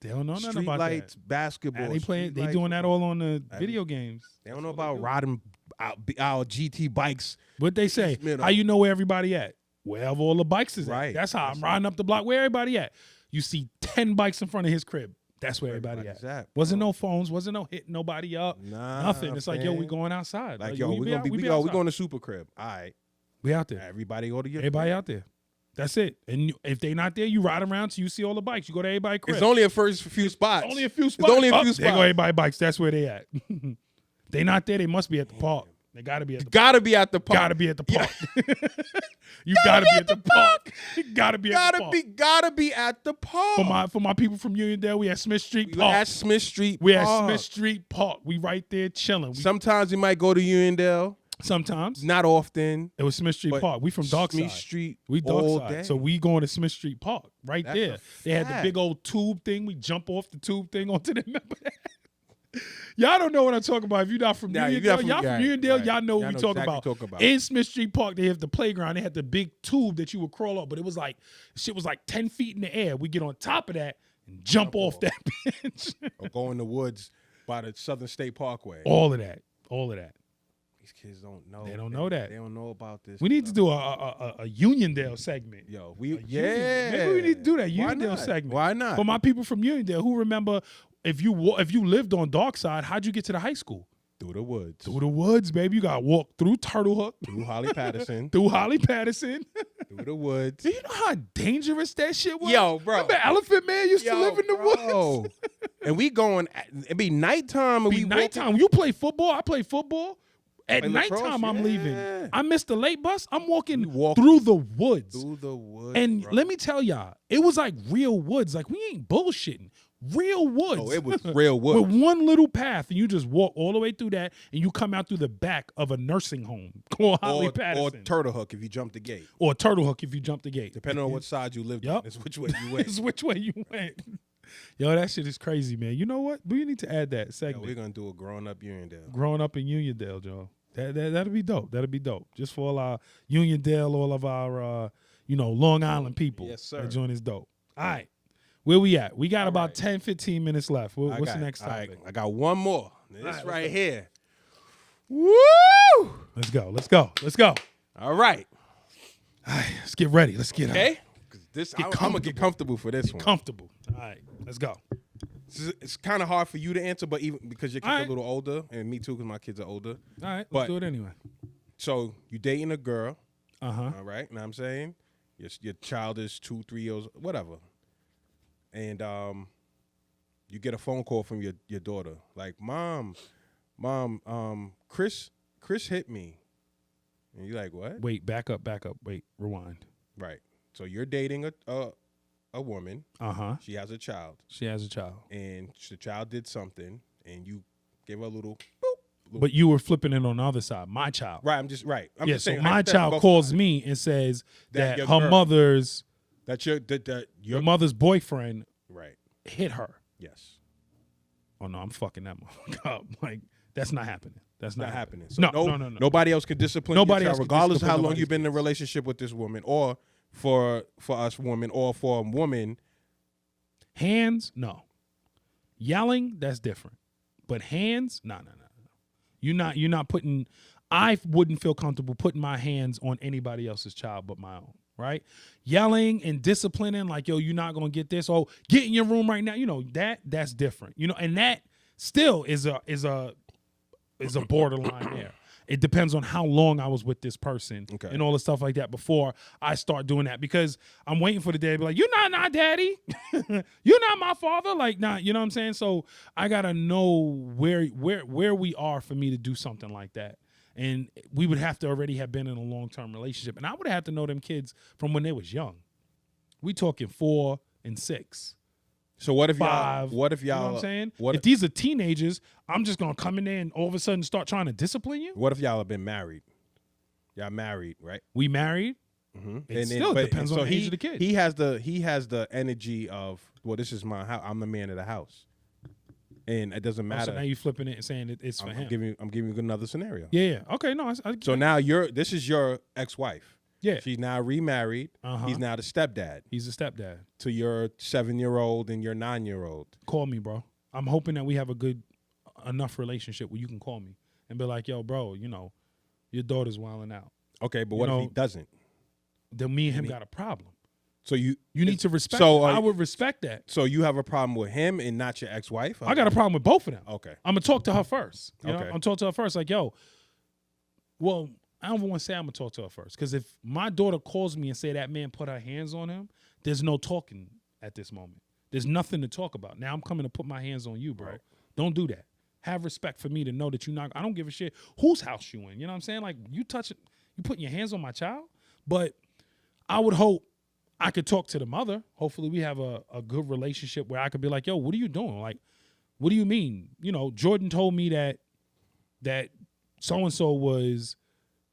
[SPEAKER 1] They don't know nothing
[SPEAKER 2] Street
[SPEAKER 1] about
[SPEAKER 2] lights,
[SPEAKER 1] that.
[SPEAKER 2] basketball.
[SPEAKER 1] And they playing.
[SPEAKER 2] street
[SPEAKER 1] They
[SPEAKER 2] lights.
[SPEAKER 1] doing that all on the video games.
[SPEAKER 2] They don't know about riding our GT bikes.
[SPEAKER 1] What they say?
[SPEAKER 2] Middle.
[SPEAKER 1] How you know where everybody at? Wherever all the bikes is at.
[SPEAKER 2] Right.
[SPEAKER 1] That's how I'm riding up the block. Where everybody at? You see 10 bikes in front of his crib. That's where everybody
[SPEAKER 2] Everybody's
[SPEAKER 1] at.
[SPEAKER 2] at,
[SPEAKER 1] wasn't
[SPEAKER 2] bro.
[SPEAKER 1] no phones. Wasn't no hitting nobody up.
[SPEAKER 2] Nah,
[SPEAKER 1] Nothing. It's like, yo, we
[SPEAKER 2] fam.
[SPEAKER 1] going outside.
[SPEAKER 2] Like, yo, we
[SPEAKER 1] outside.
[SPEAKER 2] going to Super Crib. All right.
[SPEAKER 1] We out there.
[SPEAKER 2] Everybody go to your
[SPEAKER 1] Everybody
[SPEAKER 2] crib.
[SPEAKER 1] out there. That's it. And if they not there, you ride around till you see all the bikes. You go to everybody's crib.
[SPEAKER 2] It's only a first few spots.
[SPEAKER 1] Only a few spots.
[SPEAKER 2] It's only a few
[SPEAKER 1] There
[SPEAKER 2] spots.
[SPEAKER 1] go everybody bikes. That's where they at. They not there. They must be at the park. They got to be at the park.
[SPEAKER 2] Gotta be at the park.
[SPEAKER 1] Got to be at the park. You got to be at the park. Got to be at the park.
[SPEAKER 2] Gotta be at the park.
[SPEAKER 1] For my people from Uniondale, we at Smith Street
[SPEAKER 2] We
[SPEAKER 1] Park.
[SPEAKER 2] at Smith Street
[SPEAKER 1] We at
[SPEAKER 2] Park.
[SPEAKER 1] Smith Street Park. We right there chilling.
[SPEAKER 2] Sometimes we might go to Uniondale.
[SPEAKER 1] Sometimes
[SPEAKER 2] Not often.
[SPEAKER 1] it was Smith Street
[SPEAKER 2] But
[SPEAKER 1] Park. We from Darkside.
[SPEAKER 2] Smith Street
[SPEAKER 1] We
[SPEAKER 2] all
[SPEAKER 1] Darkside.
[SPEAKER 2] day.
[SPEAKER 1] So we going to Smith Street Park right
[SPEAKER 2] That's
[SPEAKER 1] there.
[SPEAKER 2] a
[SPEAKER 1] They had the
[SPEAKER 2] fact.
[SPEAKER 1] big old tube thing. We jump off the tube thing onto the remember that? Y'all don't know what I'm talking about. If you're not from
[SPEAKER 2] Nah,
[SPEAKER 1] Uniondale,
[SPEAKER 2] you're not from-
[SPEAKER 1] y'all from
[SPEAKER 2] right,
[SPEAKER 1] Uniondale,
[SPEAKER 2] right.
[SPEAKER 1] y'all know what
[SPEAKER 2] Y'all
[SPEAKER 1] we
[SPEAKER 2] know
[SPEAKER 1] talking
[SPEAKER 2] exactly
[SPEAKER 1] about.
[SPEAKER 2] talking about.
[SPEAKER 1] In Smith Street Park, they have the playground. They had the big tube that you would crawl up, but it was like shit was like 10 feet in the air. We get on top of that and jump off that bench.
[SPEAKER 2] Or go in the woods by the Southern State Parkway.
[SPEAKER 1] All of that. All of that.
[SPEAKER 2] These kids don't know.
[SPEAKER 1] They don't know that.
[SPEAKER 2] They don't know about this.
[SPEAKER 1] We need to do a Uniondale segment.
[SPEAKER 2] Yo, we
[SPEAKER 1] Union- Maybe we need to do that
[SPEAKER 2] Why
[SPEAKER 1] Uniondale
[SPEAKER 2] not?
[SPEAKER 1] segment.
[SPEAKER 2] Why not?
[SPEAKER 1] For my people from Uniondale who remember if you lived on Darkside, how'd you get to the high school?
[SPEAKER 2] Through the woods.
[SPEAKER 1] Through the woods, baby. You got to walk through Turtle Hook,
[SPEAKER 2] Through Holly Patterson.
[SPEAKER 1] through Holly Patterson.
[SPEAKER 2] Through the woods.
[SPEAKER 1] Do you know how dangerous that shit was?
[SPEAKER 2] Yo, bro.
[SPEAKER 1] Remember Elephant Man used to live in the woods?
[SPEAKER 2] And we going, it be nighttime. And
[SPEAKER 1] Be
[SPEAKER 2] we
[SPEAKER 1] nighttime. You play football. I play football. At
[SPEAKER 2] Play lacrosse,
[SPEAKER 1] nighttime, I'm
[SPEAKER 2] yeah.
[SPEAKER 1] leaving. I missed the late bus. I'm walking
[SPEAKER 2] walk
[SPEAKER 1] through the woods.
[SPEAKER 2] Through the woods.
[SPEAKER 1] And
[SPEAKER 2] bro.
[SPEAKER 1] let me tell y'all, it was like real woods. Like we ain't bullshitting. Real woods.
[SPEAKER 2] Oh, it was real woods.
[SPEAKER 1] With one little path, and you just walk all the way through that, and you come out through the back of a nursing home called Holly
[SPEAKER 2] or
[SPEAKER 1] Patterson.
[SPEAKER 2] Turtle Hook if you jump the gate.
[SPEAKER 1] Or Turtle Hook if you jump the gate.
[SPEAKER 2] Depending on what side you lived
[SPEAKER 1] Yup.
[SPEAKER 2] on. It's which way you went.
[SPEAKER 1] It's which way you went. Yo, that shit is crazy, man. You know what? We need to add that
[SPEAKER 2] Yo,
[SPEAKER 1] segment.
[SPEAKER 2] we're going to do a growing up Uniondale.
[SPEAKER 1] Growing up in Uniondale, Joe. That'll be dope. That'll be dope. Just for all our Uniondale, all of our Long Island people.
[SPEAKER 2] Yes, sir.
[SPEAKER 1] That joint is dope. All right. Where we at? We got
[SPEAKER 2] All
[SPEAKER 1] about
[SPEAKER 2] right.
[SPEAKER 1] 10, 15 minutes left. What's the next
[SPEAKER 2] all right,
[SPEAKER 1] topic?
[SPEAKER 2] I got one more. This
[SPEAKER 1] right,
[SPEAKER 2] right
[SPEAKER 1] let's
[SPEAKER 2] here. Woo!
[SPEAKER 1] Let's go. Let's go. Let's go.
[SPEAKER 2] All right.
[SPEAKER 1] All right. Let's get ready. Let's get
[SPEAKER 2] Okay? Because I'm going to get comfortable for this one.
[SPEAKER 1] comfortable. All right. Let's go.
[SPEAKER 2] It's kind of hard for you to answer, but even because your kids
[SPEAKER 1] All
[SPEAKER 2] are
[SPEAKER 1] right.
[SPEAKER 2] a little older, and me too, because my kids are older.
[SPEAKER 1] All right. Let's
[SPEAKER 2] But-
[SPEAKER 1] do it anyway.
[SPEAKER 2] So you dating a girl,
[SPEAKER 1] Uh-huh.
[SPEAKER 2] all right? Know what I'm saying? Your child is 2, 3 years, whatever. And you get a phone call from your daughter, like, Mom, Chris hit me. And you're like, what?
[SPEAKER 1] Wait, back up. Wait, rewind.
[SPEAKER 2] Right. So you're dating a woman.
[SPEAKER 1] Uh-huh.
[SPEAKER 2] She has a child.
[SPEAKER 1] She has a child.
[SPEAKER 2] And the child did something, and you give her a little boop.
[SPEAKER 1] But you were flipping it on the other side. My child.
[SPEAKER 2] Right, I'm just
[SPEAKER 1] So
[SPEAKER 2] saying.
[SPEAKER 1] my child calls me and says that
[SPEAKER 2] your
[SPEAKER 1] her
[SPEAKER 2] girl-
[SPEAKER 1] mother's
[SPEAKER 2] That your
[SPEAKER 1] your mother's boyfriend
[SPEAKER 2] right.
[SPEAKER 1] hit her.
[SPEAKER 2] Yes.
[SPEAKER 1] Oh no, I'm fucking that motherfucker up. Like that's not happening. That's
[SPEAKER 2] Not
[SPEAKER 1] not
[SPEAKER 2] happening. So
[SPEAKER 1] No.
[SPEAKER 2] Nobody else can discipline
[SPEAKER 1] Nobody
[SPEAKER 2] your
[SPEAKER 1] else
[SPEAKER 2] child,
[SPEAKER 1] can
[SPEAKER 2] regardless of
[SPEAKER 1] discipline
[SPEAKER 2] how long
[SPEAKER 1] nobody's
[SPEAKER 2] you've been in a
[SPEAKER 1] kids.
[SPEAKER 2] relationship with this woman, or for us women, or for a woman.
[SPEAKER 1] Hands, no. Yelling, that's different. But hands, no. You're not putting. I wouldn't feel comfortable putting my hands on anybody else's child but my own. Right? Yelling and disciplining, like, yo, you're not gonna get this. Oh, get in your room right now. That's different. And that still is a borderline there. It depends on how long I was with this person
[SPEAKER 2] Okay.
[SPEAKER 1] and all the stuff like that before I start doing that, because I'm waiting for the day to be like, you're not my daddy. You're not my father. Like, nah, you know what I'm saying? So I gotta know where we are for me to do something like that. And we would have to already have been in a long-term relationship. And I would have to know them kids from when they was young. We talking 4 and 6.
[SPEAKER 2] So what if
[SPEAKER 1] 5.
[SPEAKER 2] y'all? What if
[SPEAKER 1] You know
[SPEAKER 2] y'all?
[SPEAKER 1] what I'm saying?
[SPEAKER 2] What
[SPEAKER 1] If these are teenagers, I'm just gonna come in there and all of a sudden start trying to discipline you.
[SPEAKER 2] What if y'all have been married? Y'all married, right?
[SPEAKER 1] We married.
[SPEAKER 2] Mm-hmm.
[SPEAKER 1] It still depends on the age of the kid.
[SPEAKER 2] He has the energy of, well, this is my house. I'm the man of the house. and it doesn't matter.
[SPEAKER 1] So now you flipping it and saying it's for him.
[SPEAKER 2] I'm giving you another scenario.
[SPEAKER 1] Yeah. Okay. No.
[SPEAKER 2] So now this is your ex-wife.
[SPEAKER 1] Yeah.
[SPEAKER 2] She's now remarried. He's now the stepdad.
[SPEAKER 1] He's a stepdad
[SPEAKER 2] to your 7-year-old and your 9-year-old.
[SPEAKER 1] Call me, bro. I'm hoping that we have a good enough relationship where you can call me and be like, yo, bro, your daughter's wilding out.
[SPEAKER 2] Okay, but what if he doesn't?
[SPEAKER 1] Then me and him got a problem.
[SPEAKER 2] So you
[SPEAKER 1] need to respect. So I would respect that.
[SPEAKER 2] So you have a problem with him and not your ex-wife?
[SPEAKER 1] I got a problem with both of them.
[SPEAKER 2] Okay,
[SPEAKER 1] I'm gonna talk to her first. I'm
[SPEAKER 2] okay.
[SPEAKER 1] gonna talk to her first. Like, yo, well, I don't want to say I'm gonna talk to her first because if my daughter calls me and say that man put her hands on him, there's no talking at this moment. There's nothing to talk about. Now I'm coming to put my hands on you, bro. Right. Don't do that. Have respect for me to know that you're not. I don't give a shit whose house you in. You know what I'm saying? Like you putting your hands on my child. But I would hope I could talk to the mother. Hopefully we have a good relationship where I could be like, yo, what are you doing? Like, what do you mean? Jordan told me that so-and-so was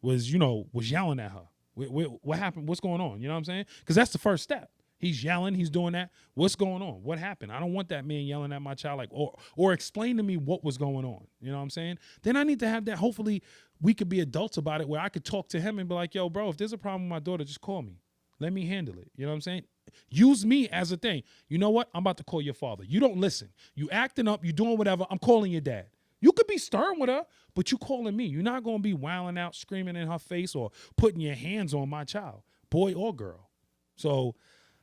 [SPEAKER 1] yelling at her. What happened? What's going on? You know what I'm saying? Because that's the first step. He's yelling. He's doing that. What's going on? What happened? I don't want that man yelling at my child. Like, or explain to me what was going on. You know what I'm saying? Then I need to have that. Hopefully, we could be adults about it, where I could talk to him and be like, "Yo, bro, if there's a problem with my daughter, just call me. Let me handle it." You know what I'm saying? Use me as a thing. You know what? I'm about to call your father. You don't listen. You acting up. You doing whatever. I'm calling your dad. You could be stern with her, but you calling me. You're not gonna be wilding out, screaming in her face, or putting your hands on my child, boy or girl. So.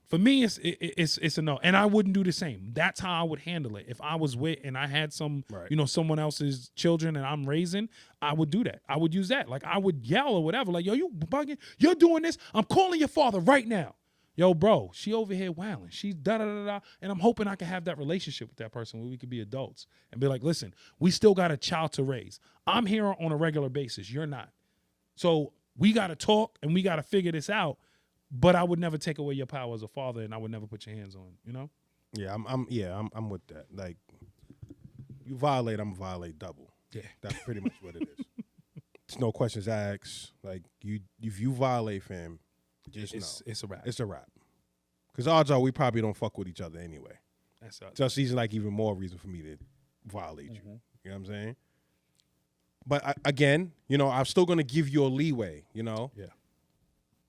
[SPEAKER 1] For me, it's a no, and I wouldn't do the same. That's how I would handle it. If I was with and I had someone else's children and I'm raising, I would do that. I would use that. Like I would yell or whatever. Like, yo, you bugging? You're doing this? I'm calling your father right now. Yo, bro, she over here wilding. She's da-da-da-da. And I'm hoping I can have that relationship with that person where we could be adults and be like, listen, we still got a child to raise. I'm here on a regular basis. You're not. So we got to talk and we got to figure this out. But I would never take away your power as a father, and I would never put your hands on.
[SPEAKER 2] Yeah, I'm with that. Like, you violate, I'm violate double.
[SPEAKER 1] Yeah,
[SPEAKER 2] that's pretty much what it is. It's no questions asked. Like if you violate, fam, just know
[SPEAKER 1] it's a wrap.
[SPEAKER 2] It's a wrap. Because odds are we probably don't fuck with each other anyway.
[SPEAKER 1] That's
[SPEAKER 2] just like even more reason for me to violate you. You know what I'm saying? But again, I'm still gonna give you a leeway. Yeah.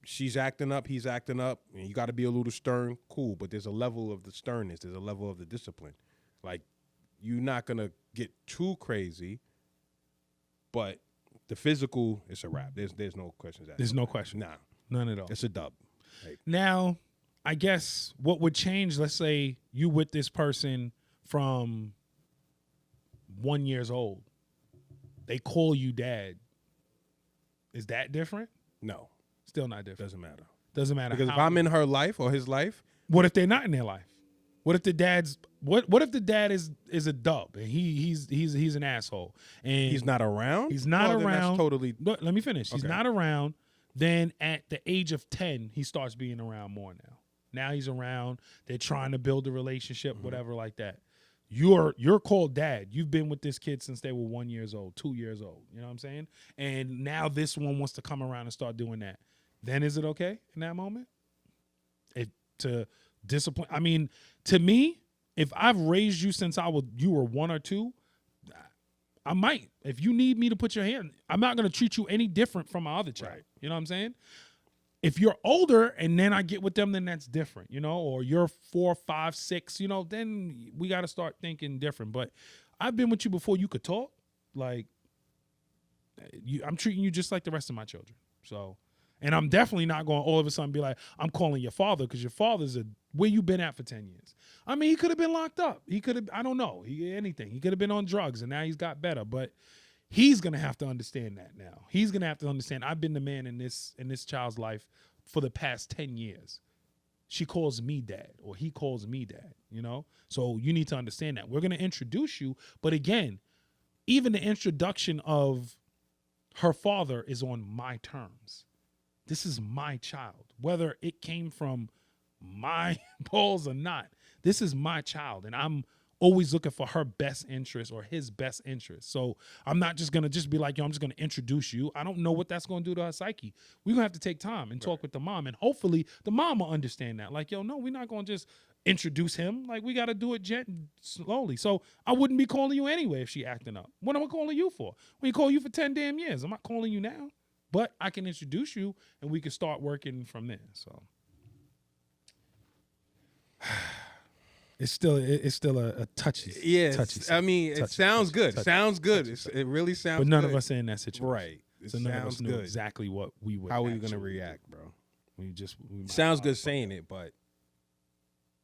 [SPEAKER 2] She's acting up, he's acting up, and you got to be a little stern, cool, but there's a level of the sternness, there's a level of the discipline. Like, you're not going to get too crazy, but the physical, it's a wrap. There's no questions asked.
[SPEAKER 1] There's no question.
[SPEAKER 2] Nah.
[SPEAKER 1] None at all.
[SPEAKER 2] It's a dub. Like,
[SPEAKER 1] now, I guess what would change, let's say you with this person from 1 year old. They call you dad. Is that different?
[SPEAKER 2] No.
[SPEAKER 1] Still not different.
[SPEAKER 2] Doesn't matter. Because
[SPEAKER 1] how,
[SPEAKER 2] if I'm in her life or his life,
[SPEAKER 1] what if they're not in their life? What if the dad's what if the dad is a dub and he's an asshole and
[SPEAKER 2] he's not around?
[SPEAKER 1] He's not around.
[SPEAKER 2] That's totally.
[SPEAKER 1] But let me finish.
[SPEAKER 2] Okay.
[SPEAKER 1] He's not around. Then at the age of 10, he starts being around more now. Now he's around. They're trying to build a relationship, whatever like that. You're called dad. You've been with this kid since they were 1 year old, 2 years old. You know what I'm saying? And now this one wants to come around and start doing that. Then is it okay in that moment? To discipline? I mean, to me, if I've raised you since you were 1 or 2, I might. If you need me to put your hand, I'm not going to treat you any different from my other child. Right. You know what I'm saying? If you're older and then I get with them, then that's different, or you're 4, 5, 6, then we got to start thinking different. But I've been with you before you could talk. Like, I'm treating you just like the rest of my children. So, and I'm definitely not going to all of a sudden be like, I'm calling your father because your father's where you been at for 10 years. I mean, he could have been locked up. He could have, I don't know, anything. He could have been on drugs and now he's got better. But he's going to have to understand that now. He's going to have to understand I've been the man in this child's life for the past 10 years. She calls me dad or he calls me dad, So you need to understand that. We're going to introduce you. But again, even the introduction of her father is on my terms. This is my child, whether it came from my balls or not. This is my child, and I'm always looking for her best interest or his best interest. So I'm not just going to just be like, yo, I'm just going to introduce you. I don't know what that's going to do to her psyche. We're going to have to take time and talk with the mom, and hopefully the mom will understand that. Like, yo, no, we're not going to just introduce him. Like, we got to do it slowly. So I wouldn't be calling you anyway if she acting up. What am I calling you for? We call you for 10 damn years. I'm not calling you now. But I can introduce you, and we can start working from there. So it's still a touchy.
[SPEAKER 2] Yes,
[SPEAKER 1] touchy,
[SPEAKER 2] I mean, it sounds good. Sounds good. It really sounds good.
[SPEAKER 1] But none of us are in that situation.
[SPEAKER 2] Right. It
[SPEAKER 1] So none of us
[SPEAKER 2] sounds
[SPEAKER 1] knew
[SPEAKER 2] good.
[SPEAKER 1] exactly what we would.
[SPEAKER 2] How are you going to
[SPEAKER 1] actually
[SPEAKER 2] react, bro?
[SPEAKER 1] do. We might
[SPEAKER 2] Sounds
[SPEAKER 1] not,
[SPEAKER 2] good
[SPEAKER 1] but
[SPEAKER 2] saying it, but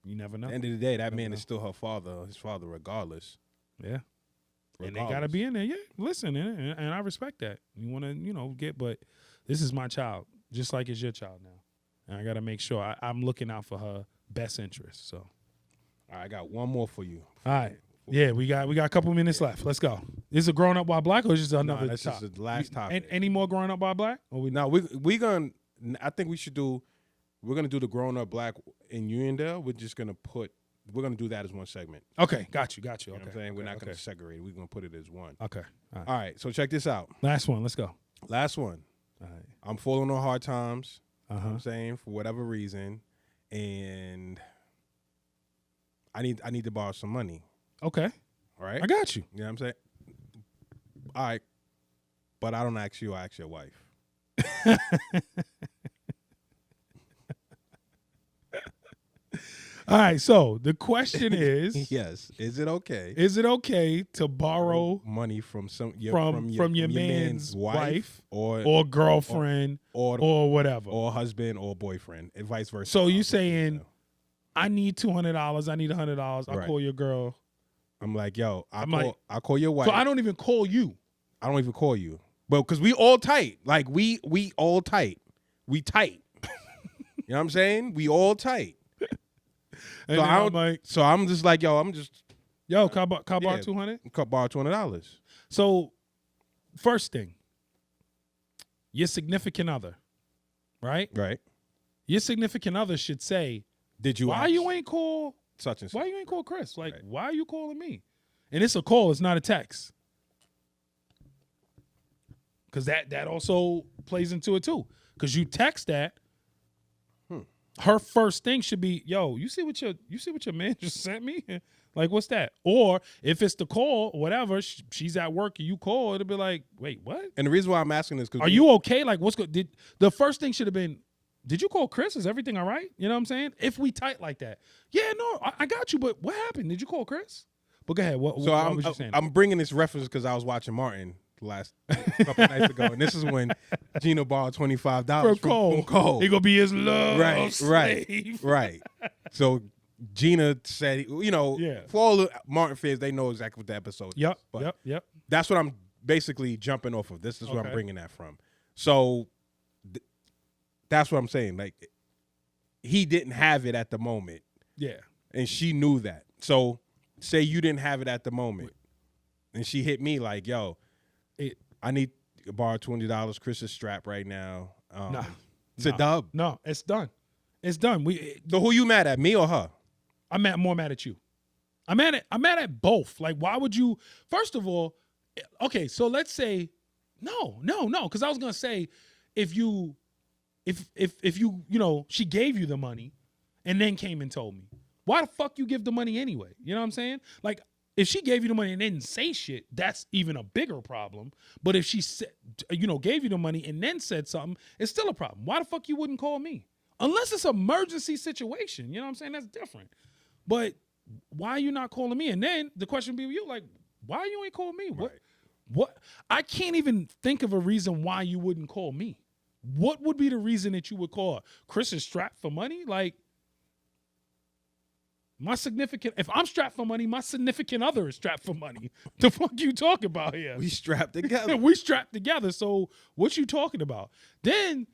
[SPEAKER 1] You never know.
[SPEAKER 2] at the end of the day, that
[SPEAKER 1] Never
[SPEAKER 2] man
[SPEAKER 1] know.
[SPEAKER 2] is still her father, his father regardless.
[SPEAKER 1] Yeah. And they got to
[SPEAKER 2] Regardless.
[SPEAKER 1] be in there. Yeah, listen, and I respect that. You want to, but this is my child, just like it's your child now. And I got to make sure I'm looking out for her best interest. So,
[SPEAKER 2] All right, I got one more for you.
[SPEAKER 1] all right. Yeah, we got a couple minutes left. Let's go. Is it Growing Up While Black or is just another
[SPEAKER 2] Nah, that's
[SPEAKER 1] topic?
[SPEAKER 2] just the last topic.
[SPEAKER 1] Any more Growing Up While Black? Or we
[SPEAKER 2] No, I think we should do. We're gonna do the Grown Up Black in Uniondale. We're gonna do that as one segment.
[SPEAKER 1] Okay, got you.
[SPEAKER 2] You
[SPEAKER 1] Okay.
[SPEAKER 2] know what I'm saying? We're not gonna
[SPEAKER 1] okay.
[SPEAKER 2] segregate it. We're gonna put it as one.
[SPEAKER 1] Okay. All right.
[SPEAKER 2] All right, so check this out.
[SPEAKER 1] Last one. Let's go.
[SPEAKER 2] Last one.
[SPEAKER 1] All right.
[SPEAKER 2] I'm falling on hard times. You know what
[SPEAKER 1] Uh-huh.
[SPEAKER 2] I'm saying, for whatever reason, and I need to borrow some money.
[SPEAKER 1] Okay.
[SPEAKER 2] All right?
[SPEAKER 1] I got you.
[SPEAKER 2] You know what I'm saying? All right. But I don't ask you, I ask your wife.
[SPEAKER 1] All right. So the question is,
[SPEAKER 2] Yes. Is it okay?
[SPEAKER 1] is it okay to borrow
[SPEAKER 2] money from
[SPEAKER 1] from your man's wife
[SPEAKER 2] or
[SPEAKER 1] girlfriend or whatever?
[SPEAKER 2] or husband or boyfriend, and vice versa?
[SPEAKER 1] So you saying, I need $200. I need $100. I
[SPEAKER 2] Right.
[SPEAKER 1] call your girl.
[SPEAKER 2] I'm like, yo,
[SPEAKER 1] I'm like-
[SPEAKER 2] I'll call your wife.
[SPEAKER 1] So I don't even call you.
[SPEAKER 2] I don't even call you. But because we all tight. Like we all tight. We tight. You know what I'm saying? We all tight.
[SPEAKER 1] And
[SPEAKER 2] So
[SPEAKER 1] then
[SPEAKER 2] I
[SPEAKER 1] I'm
[SPEAKER 2] don't,
[SPEAKER 1] like,
[SPEAKER 2] so I'm just like, yo, I'm just
[SPEAKER 1] yo, can I borrow
[SPEAKER 2] Yeah.
[SPEAKER 1] 200?
[SPEAKER 2] borrow $200.
[SPEAKER 1] So first thing, your significant other, right?
[SPEAKER 2] Right.
[SPEAKER 1] Your significant other should say,
[SPEAKER 2] Did you
[SPEAKER 1] why
[SPEAKER 2] ask
[SPEAKER 1] you ain't call
[SPEAKER 2] such and such?
[SPEAKER 1] Why you ain't call Chris? Like,
[SPEAKER 2] Right.
[SPEAKER 1] why are you calling me? And it's a call, it's not a text. Because that also plays into it too. Because you text that, her first thing should be, yo, you see what your man just sent me? Like, what's that? Or if it's the call, whatever, she's at work and you call, it'll be like, wait, what?
[SPEAKER 2] And the reason why I'm asking is because
[SPEAKER 1] Are you okay? Like, what's good? The first thing should have been, did you call Chris? Is everything all right? You know what I'm saying? If we tight like that. Yeah, no, I got you, but what happened? Did you call Chris? But go ahead. What was you saying?
[SPEAKER 2] I'm bringing this reference because I was watching Martin last couple nights ago, and this is when Gina borrowed $25 from Cole.
[SPEAKER 1] He gonna be his love
[SPEAKER 2] Right.
[SPEAKER 1] slave.
[SPEAKER 2] Right. So Gina said,
[SPEAKER 1] Yeah.
[SPEAKER 2] for all the Martin fans, they know exactly what the episode is.
[SPEAKER 1] Yep.
[SPEAKER 2] But
[SPEAKER 1] Yep.
[SPEAKER 2] that's what I'm basically jumping off of. This is where I'm
[SPEAKER 1] Okay.
[SPEAKER 2] bringing that from. So that's what I'm saying. Like, he didn't have it at the moment,
[SPEAKER 1] Yeah.
[SPEAKER 2] and she knew that. So say you didn't have it at the moment, and she hit me like, yo, I need to borrow $20. Chris is strapped right now.
[SPEAKER 1] Nah.
[SPEAKER 2] It's a dub.
[SPEAKER 1] No, it's done. It's done.
[SPEAKER 2] So who you mad at, me or her?
[SPEAKER 1] I'm more mad at you. I'm mad at both. Like, why would you? First of all, okay, so let's say no, because I was gonna say if you she gave you the money and then came and told me, why the fuck you give the money anyway? You know what I'm saying? Like, if she gave you the money and didn't say shit, that's even a bigger problem. But if she said, gave you the money and then said something, it's still a problem. Why the fuck you wouldn't call me? Unless it's an emergency situation. You know what I'm saying? That's different. But why are you not calling me? And then the question would be with you, like, why you ain't call me?
[SPEAKER 2] Right.
[SPEAKER 1] What? I can't even think of a reason why you wouldn't call me. What would be the reason that you would call her? Chris is strapped for money? Like, if I'm strapped for money, my significant other is strapped for money. The fuck you talking about here?
[SPEAKER 2] We strapped together.
[SPEAKER 1] We strapped together. So what you talking about? Then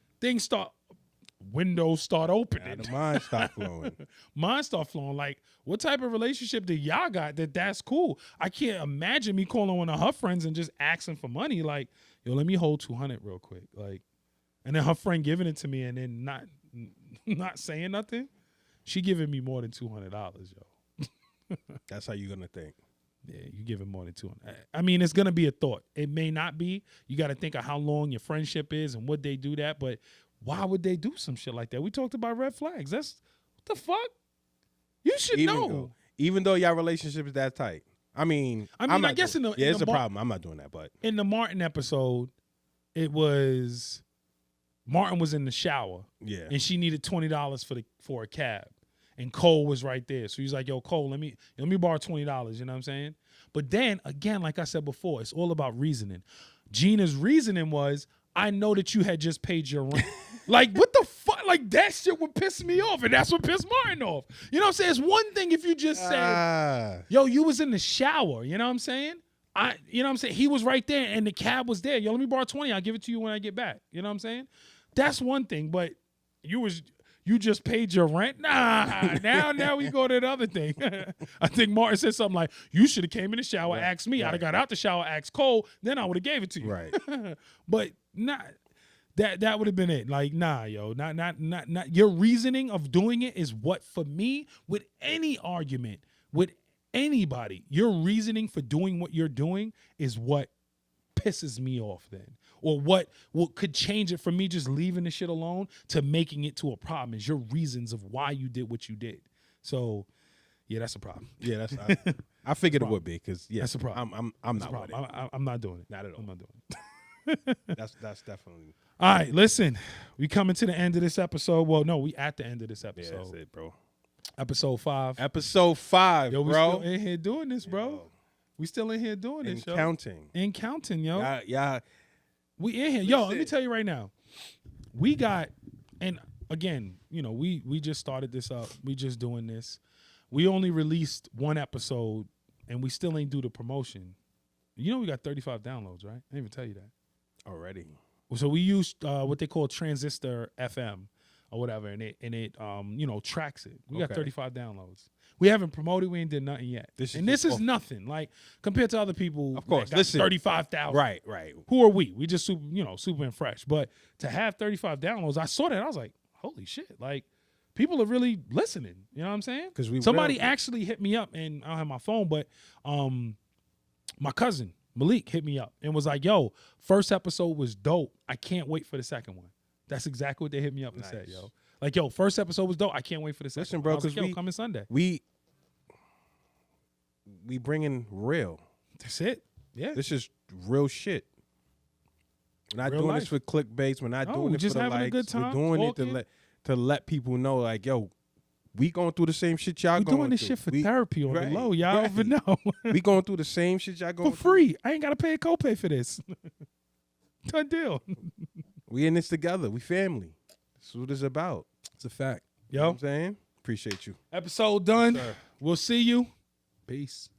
[SPEAKER 1] windows start opening.
[SPEAKER 2] The mind stop flowing.
[SPEAKER 1] Mine start flowing. Like, what type of relationship do y'all got that's cool? I can't imagine me calling one of her friends and just asking for money. Like, yo, let me hold 200 real quick. Like, and then her friend giving it to me and then not saying nothing. She giving me more than $200, yo.
[SPEAKER 2] That's how you gonna think.
[SPEAKER 1] Yeah, you giving more than 200. I mean, it's gonna be a thought. It may not be. You got to think of how long your friendship is and would they do that. But why would they do some shit like that? We talked about red flags. That's what the fuck. You should know.
[SPEAKER 2] Even though y'all relationship is that tight. I mean,
[SPEAKER 1] I guess
[SPEAKER 2] it's a problem. I'm not doing that, but
[SPEAKER 1] in the Martin episode, it was Martin was in the shower.
[SPEAKER 2] Yeah.
[SPEAKER 1] And she needed $20 for a cab. And Cole was right there. So he's like, yo, Cole, let me borrow $20. You know what I'm saying? But then, again, like I said before, it's all about reasoning. Gina's reasoning was, I know that you had just paid your rent. Like, what the fuck? Like, that shit would piss me off. And that's what pissed Martin off. You know what I'm saying? It's one thing if you just said, yo, you was in the shower. You know what I'm saying? You know what I'm saying? He was right there and the cab was there. Yo, let me borrow 20. I'll give it to you when I get back. You know what I'm saying? That's one thing. But you just paid your rent? Nah. Now we go to the other thing. I think Martin said something like, you should have came in the shower, asked me. I'd have got out the shower, asked Cole, then I would have gave it to you.
[SPEAKER 2] Right.
[SPEAKER 1] But not that would have been it. Like, nah, yo, not your reasoning of doing it is what, for me, with any argument, with anybody, your reasoning for doing what you're doing is what pisses me off then. Or what could change it from me just leaving the shit alone to making it to a problem is your reasons of why you did what you did. So, yeah, that's a problem.
[SPEAKER 2] Yeah, I figured it would be because
[SPEAKER 1] that's a problem.
[SPEAKER 2] I'm not with it.
[SPEAKER 1] I'm not doing it.
[SPEAKER 2] Not at all.
[SPEAKER 1] I'm not doing it.
[SPEAKER 2] That's definitely.
[SPEAKER 1] All right, listen, we coming to the end of this episode. Well, no, we at the end of this episode.
[SPEAKER 2] Yeah, that's it, bro.
[SPEAKER 1] Episode 5.
[SPEAKER 2] Episode 5,
[SPEAKER 1] yo, we
[SPEAKER 2] bro.
[SPEAKER 1] still in here doing this, bro.
[SPEAKER 2] Yo.
[SPEAKER 1] We still in here doing this, yo.
[SPEAKER 2] And
[SPEAKER 1] counting, yo.
[SPEAKER 2] Yeah.
[SPEAKER 1] We in here. Yo, let me tell you right now. We got, and again, you know, we just started this up. We just doing this. We only released 1 episode, and we still ain't do the promotion. You know we got 35 downloads, right? I didn't even tell you that.
[SPEAKER 2] Already.
[SPEAKER 1] So we used what they call Transistor FM or whatever, and it you know, tracks it. We got 35 downloads. We haven't promoted. We ain't did nothing yet. This is nothing. Like, compared to other people,
[SPEAKER 2] of course,
[SPEAKER 1] that got 35,000.
[SPEAKER 2] Right.
[SPEAKER 1] Who are we? We just super and fresh. But to have 35 downloads, I saw that. I was like, holy shit. Like, people are really listening. You know what I'm saying? Because somebody actually hit me up, and I don't have my phone, but my cousin Malik hit me up and was like, yo, first episode was dope. I can't wait for the second one. That's exactly what they hit me up and said, yo. Like, yo, first episode was dope. I can't wait for the second.
[SPEAKER 2] Listen, bro, because
[SPEAKER 1] like, coming Sunday.
[SPEAKER 2] We bringing real.
[SPEAKER 1] That's it. Yeah.
[SPEAKER 2] This is real shit. We're not
[SPEAKER 1] real
[SPEAKER 2] doing
[SPEAKER 1] life.
[SPEAKER 2] this for clickbaits. We're not doing it
[SPEAKER 1] just
[SPEAKER 2] for the
[SPEAKER 1] having
[SPEAKER 2] likes.
[SPEAKER 1] a good time,
[SPEAKER 2] We're doing
[SPEAKER 1] talking.
[SPEAKER 2] it to let people know, like, yo, we going through the same shit y'all
[SPEAKER 1] we
[SPEAKER 2] going
[SPEAKER 1] doing this
[SPEAKER 2] through.
[SPEAKER 1] shit for therapy on the low. Y'all
[SPEAKER 2] right.
[SPEAKER 1] even know.
[SPEAKER 2] We going through the same shit y'all going
[SPEAKER 1] for free. I ain't got to pay a copay for this. Done deal.
[SPEAKER 2] We in this together. We family. That's what it's about.
[SPEAKER 1] It's a fact.
[SPEAKER 2] You know what I'm saying? Appreciate you.
[SPEAKER 1] Episode done.
[SPEAKER 2] Sir.
[SPEAKER 1] We'll see you. Peace.